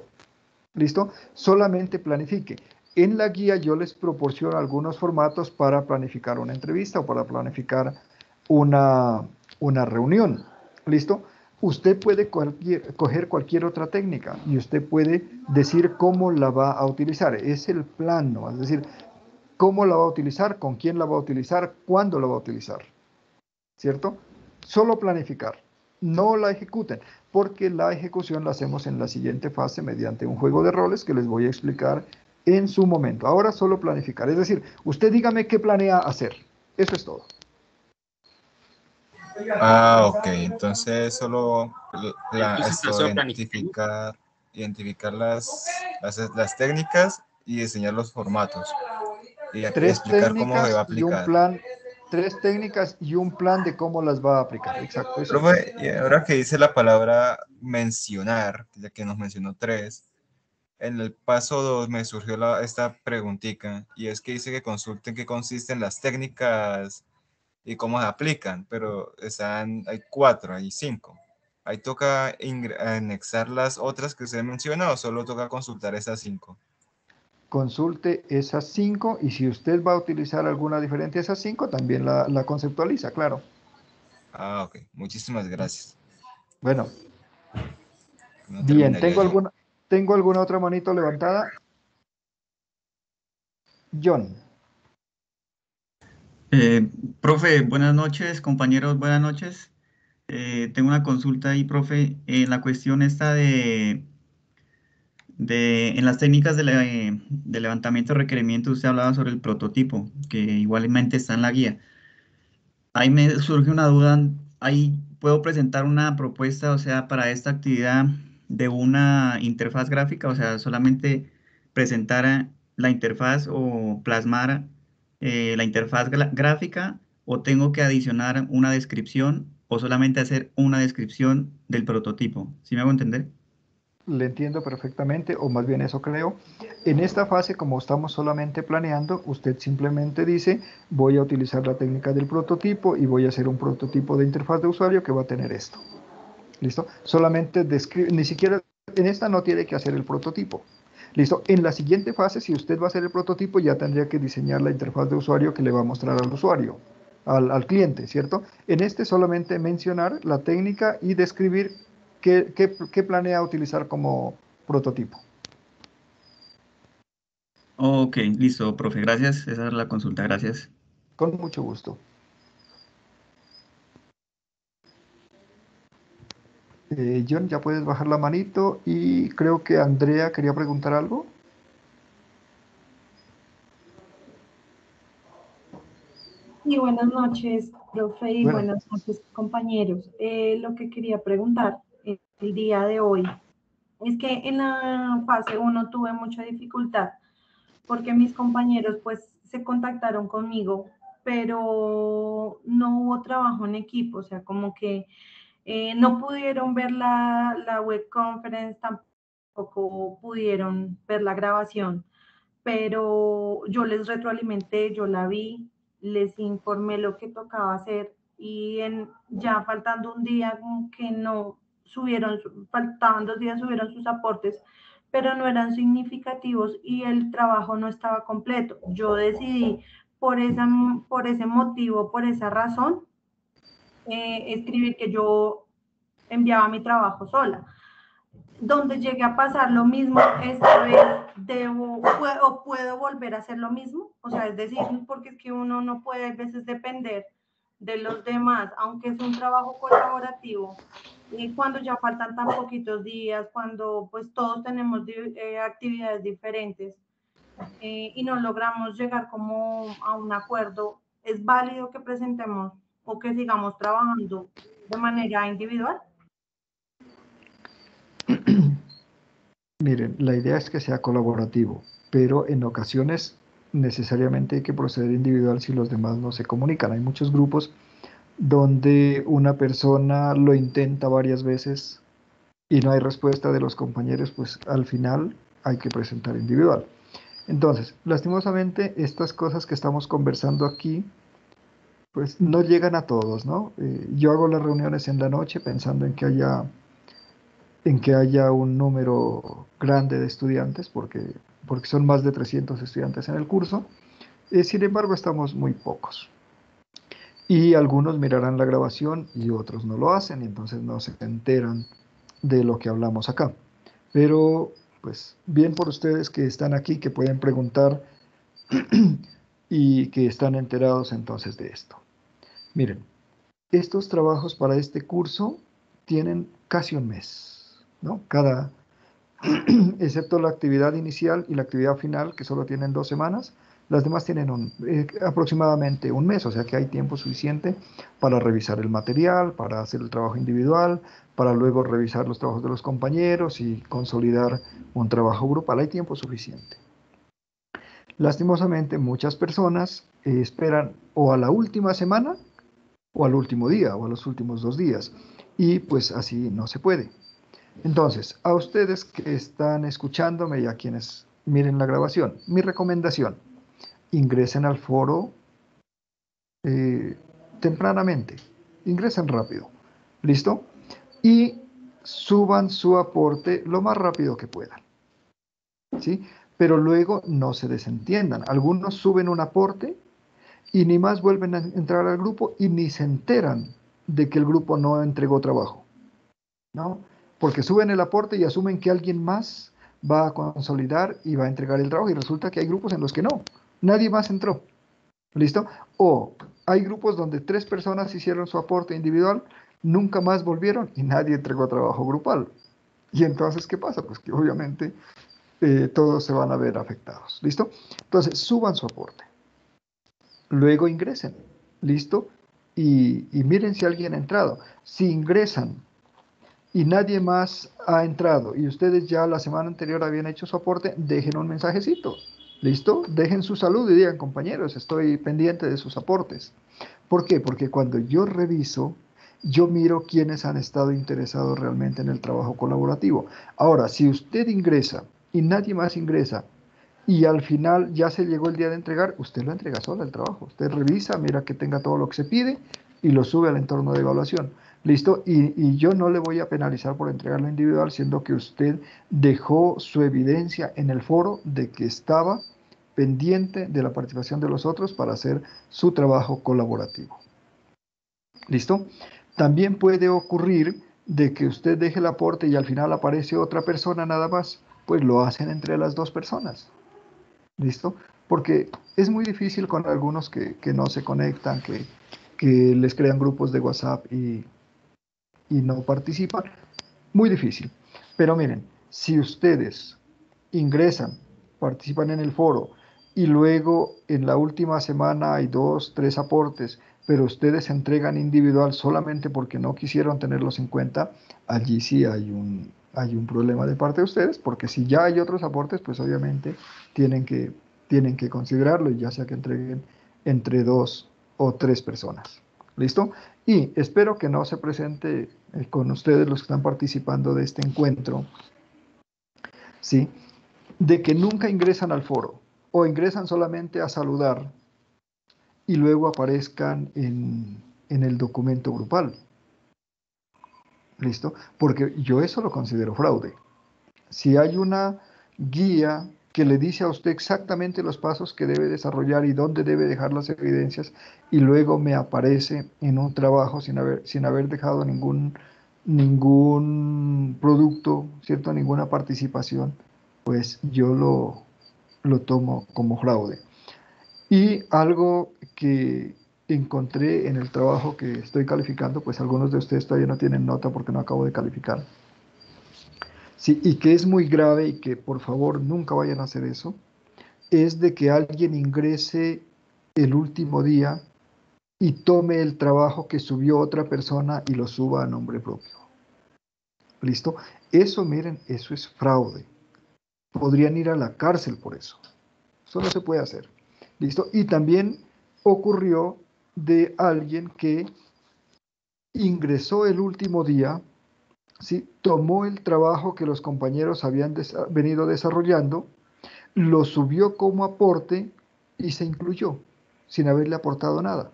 ¿Listo? Solamente planifique. En la guía yo les proporciono algunos formatos para planificar una entrevista o para planificar una reunión. ¿Listo? Usted puede coger cualquier otra técnica y usted puede decir cómo la va a utilizar. Es el plan, ¿no? Es decir, cómo la va a utilizar, con quién la va a utilizar, cuándo la va a utilizar. ¿Cierto? Solo planificar. No la ejecuten, porque la ejecución la hacemos en la siguiente fase mediante un juego de roles que les voy a explicar en su momento. Ahora solo planificar. Es decir, usted dígame qué planea hacer. Eso es todo. Ah, ok. Entonces solo identificar las técnicas y diseñar los formatos y Tres explicar cómo se va técnicas a y un aplicar. plan, 3 técnicas y un plan de cómo las va a aplicar. Exacto, eso es. Profe, y ahora que dice la palabra mencionar, ya que nos mencionó 3, en el paso 2 me surgió esta preguntita, y es que dice que consulten qué consisten las técnicas y cómo se aplican, pero hay 4, hay 5. ¿Ahí toca anexar las otras que usted menciona o solo toca consultar esas 5? Consulte esas 5 y si usted va a utilizar alguna diferente de esas 5, también la conceptualiza, claro. Ah, ok. Muchísimas gracias. Bueno, No bien, terminaría ¿tengo yo. alguna otra manito levantada? John. Eh, Profe, buenas noches, compañeros, buenas noches. Tengo una consulta ahí, profe. La cuestión está en las técnicas de levantamiento de requerimientos, usted hablaba sobre el prototipo, que igualmente está en la guía. Ahí me surge una duda, ahí puedo presentar una propuesta, o sea, para esta actividad de una interfaz gráfica, o sea, solamente presentar la interfaz o plasmar la interfaz gráfica, o tengo que adicionar una descripción o solamente hacer una descripción del prototipo. ¿Sí me hago entender? Le entiendo perfectamente, o más bien eso creo. En esta fase, como estamos solamente planeando, usted simplemente dice, voy a utilizar la técnica del prototipo y voy a hacer un prototipo de interfaz de usuario que va a tener esto. ¿Listo? Solamente describe, ni siquiera en esta no tiene que hacer el prototipo. ¿Listo? En la siguiente fase, si usted va a hacer el prototipo, ya tendría que diseñar la interfaz de usuario que le va a mostrar al usuario, al cliente, ¿cierto? En este solamente mencionar la técnica y describir qué planea utilizar como prototipo. Ok, listo, profe, gracias. Esa es la consulta, gracias. Con mucho gusto. John, ya puedes bajar la manito y creo que Andrea quería preguntar algo. buenas noches, profe, y Bueno, buenas noches, compañeros. Lo que quería preguntar el día de hoy es que en la fase uno tuve mucha dificultad porque mis compañeros pues se contactaron conmigo, pero no hubo trabajo en equipo, o sea, como que no pudieron ver la web conference, tampoco pudieron ver la grabación, pero yo les retroalimenté, yo la vi, les informé lo que tocaba hacer y ya faltando un día como que no subieron, faltaban 2 días, subieron sus aportes, pero no eran significativos y el trabajo no estaba completo. Yo decidí por ese motivo, por esa razón, escribir que yo enviaba mi trabajo sola. Donde llegue a pasar lo mismo, esta vez puedo volver a hacer lo mismo, o sea, es decir, porque es que uno no puede a veces depender de los demás, aunque es un trabajo colaborativo, y cuando ya faltan tan poquitos días, cuando pues todos tenemos actividades diferentes y no logramos llegar como a un acuerdo, es válido que presentemos o que sigamos trabajando de manera individual. miren, la idea es que sea colaborativo, pero en ocasiones necesariamente hay que proceder individual si los demás no se comunican. Hay muchos grupos donde una persona lo intenta varias veces y no hay respuesta de los compañeros, pues al final hay que presentar individual. Entonces, lastimosamente, estas cosas que estamos conversando aquí, pues no llegan a todos, ¿no? Yo hago las reuniones en la noche pensando en que haya un número grande de estudiantes, porque son más de 300 estudiantes en el curso. Sin embargo, estamos muy pocos. Y algunos mirarán la grabación y otros no lo hacen, y entonces no se enteran de lo que hablamos acá. Pero, pues, bien por ustedes que están aquí, que pueden preguntar y que están enterados entonces de esto. Miren, estos trabajos para este curso tienen casi un mes, ¿no? Excepto la actividad inicial y la actividad final, que solo tienen 2 semanas, las demás tienen aproximadamente un mes, o sea que hay tiempo suficiente para revisar el material, para hacer el trabajo individual, para luego revisar los trabajos de los compañeros y consolidar un trabajo grupal. Hay tiempo suficiente. Lastimosamente, muchas personas esperan o a la última semana, o al último día, o a los últimos 2 días, y pues así no se puede. Entonces, a ustedes que están escuchándome y a quienes miren la grabación, mi recomendación, ingresen al foro tempranamente, ingresen rápido, ¿listo? Y suban su aporte lo más rápido que puedan, ¿sí? Pero luego no se desentiendan. Algunos suben un aporte y ni más vuelven a entrar al grupo y ni se enteran de que el grupo no entregó trabajo, ¿no? Porque suben el aporte y asumen que alguien más va a consolidar y va a entregar el trabajo y resulta que hay grupos en los que no, nadie más entró, ¿listo? O hay grupos donde 3 personas hicieron su aporte individual, nunca más volvieron y nadie entregó trabajo grupal. Y entonces, ¿qué pasa? Pues que obviamente todos se van a ver afectados, ¿listo? Entonces, suban su aporte, luego ingresen, ¿listo? Y miren si alguien ha entrado. Si ingresan y nadie más ha entrado y ustedes ya la semana anterior habían hecho su aporte, dejen un mensajecito, ¿listo? Dejen su salud y digan, compañeros, estoy pendiente de sus aportes. ¿Por qué? Porque cuando yo reviso, yo miro quiénes han estado interesados realmente en el trabajo colaborativo. Ahora, si usted ingresa y nadie más ingresa y al final ya se llegó el día de entregar, usted lo entrega sola el trabajo. Usted revisa, mira que tenga todo lo que se pide y lo sube al entorno de evaluación. ¿Listo? Y yo no le voy a penalizar por entregarlo individual, siendo que usted dejó su evidencia en el foro de que estaba pendiente de la participación de los otros para hacer su trabajo colaborativo. ¿Listo? También puede ocurrir de que usted deje el aporte y al final aparece otra persona nada más, pues lo hacen entre las 2 personas. ¿Listo? Porque es muy difícil con algunos que no se conectan, que les crean grupos de WhatsApp y no participan. Muy difícil. Pero miren, si ustedes ingresan, participan en el foro y luego en la última semana hay 2, 3 aportes, pero ustedes entregan individual solamente porque no quisieron tenerlos en cuenta, allí sí hay un problema de parte de ustedes, porque si ya hay otros aportes, pues obviamente tienen que considerarlo, y ya sea que entreguen entre 2 o 3 personas. ¿Listo? Y espero que no se presente con ustedes los que están participando de este encuentro, ¿sí? De que nunca ingresan al foro o ingresan solamente a saludar y luego aparezcan en el documento grupal. ¿Listo? Porque yo eso lo considero fraude. Si hay una guía que le dice a usted exactamente los pasos que debe desarrollar y dónde debe dejar las evidencias, y luego me aparece en un trabajo sin haber dejado ningún producto, ¿cierto? Ninguna participación, pues yo lo tomo como fraude. Y algo que encontré en el trabajo que estoy calificando, pues algunos de ustedes todavía no tienen nota porque no acabo de calificar. Sí, y que es muy grave y que por favor nunca vayan a hacer eso, es de que alguien ingrese el último día y tome el trabajo que subió otra persona y lo suba a nombre propio. ¿Listo? Eso, miren, eso es fraude. Podrían ir a la cárcel por eso. Eso no se puede hacer. ¿Listo? Y también ocurrió de alguien que ingresó el último día, ¿sí? Tomó el trabajo que los compañeros habían venido desarrollando, lo subió como aporte y se incluyó, sin haberle aportado nada.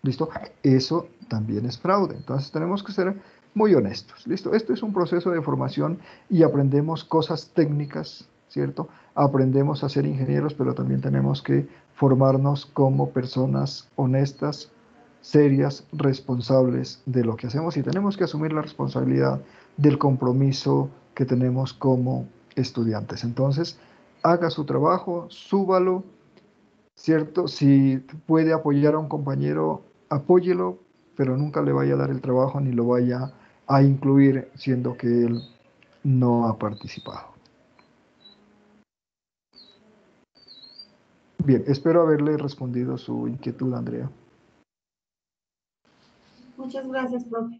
¿Listo? Eso también es fraude. Entonces tenemos que ser muy honestos. ¿Listo? Esto es un proceso de formación y aprendemos cosas técnicas, ¿cierto? Aprendemos a ser ingenieros, pero también tenemos que formarnos como personas honestas, serias, responsables de lo que hacemos, y tenemos que asumir la responsabilidad del compromiso que tenemos como estudiantes. Entonces, haga su trabajo, súbalo, ¿cierto? Si puede apoyar a un compañero, apóyelo, pero nunca le vaya a dar el trabajo ni lo vaya a incluir siendo que él no ha participado. Bien, espero haberle respondido su inquietud, Andrea. Muchas gracias, profe.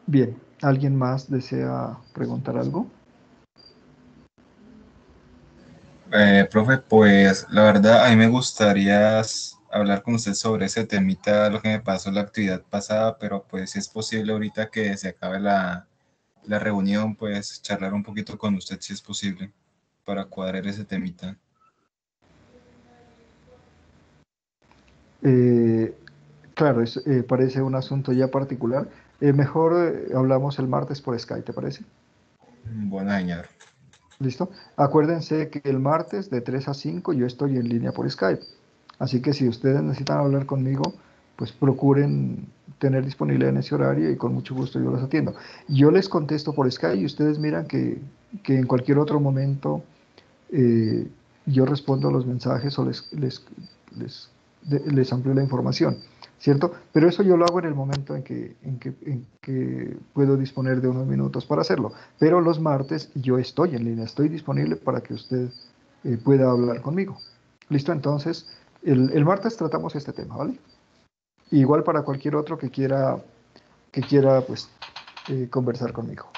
Bien, ¿alguien más desea preguntar algo? Profe, pues la verdad a mí me gustaría hablar con usted sobre ese temita, lo que me pasó en la actividad pasada, pero pues si es posible ahorita que se acabe la reunión, pues charlar un poquito con usted si es posible para cuadrar ese temita. Claro, parece un asunto ya particular. Mejor hablamos el martes por Skype, ¿te parece? Bueno, señor. ¿Listo? Acuérdense que el martes de 3 a 5 yo estoy en línea por Skype. Así que si ustedes necesitan hablar conmigo, pues procuren tener disponibilidad en ese horario y con mucho gusto yo los atiendo. Yo les contesto por Skype y ustedes miran que en cualquier otro momento eh, yo respondo a los mensajes o les amplío la información, ¿cierto? Pero eso yo lo hago en el momento en que puedo disponer de unos minutos para hacerlo. Pero los martes yo estoy en línea, estoy disponible para que usted pueda hablar conmigo. ¿Listo? Entonces, el martes tratamos este tema, ¿vale? Igual para cualquier otro que quiera pues, conversar conmigo.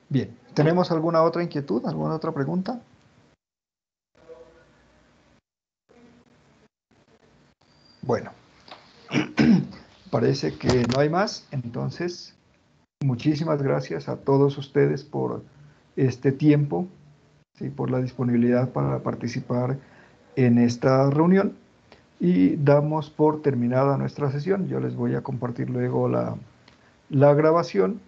Bien, ¿tenemos alguna otra inquietud, alguna otra pregunta? Bueno, parece que no hay más, entonces muchísimas gracias a todos ustedes por este tiempo, ¿sí? Por la disponibilidad para participar en esta reunión, y damos por terminada nuestra sesión. Yo les voy a compartir luego la grabación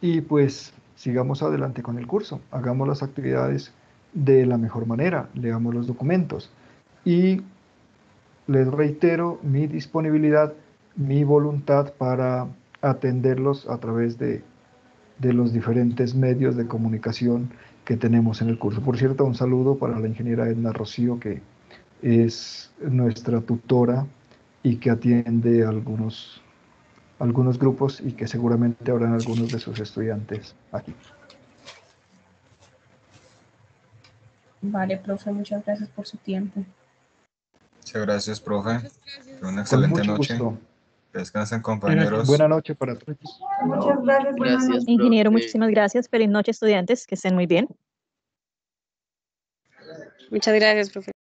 y pues sigamos adelante con el curso, hagamos las actividades de la mejor manera, leamos los documentos y les reitero mi disponibilidad, mi voluntad para atenderlos a través de los diferentes medios de comunicación que tenemos en el curso. Por cierto, un saludo para la ingeniera Edna Rocío, que es nuestra tutora y que atiende algunos grupos y que seguramente habrán algunos de sus estudiantes aquí. Vale, profe, muchas gracias por su tiempo. Muchas gracias, profe. Muchas gracias. Una Con excelente mucho noche. gusto. Descansen, compañeros. Buena noche para todos. Muchas gracias. Buenas Gracias, noches. Ingeniero, profe. muchísimas gracias. Feliz noche, estudiantes. Que estén muy bien. Muchas gracias, profe.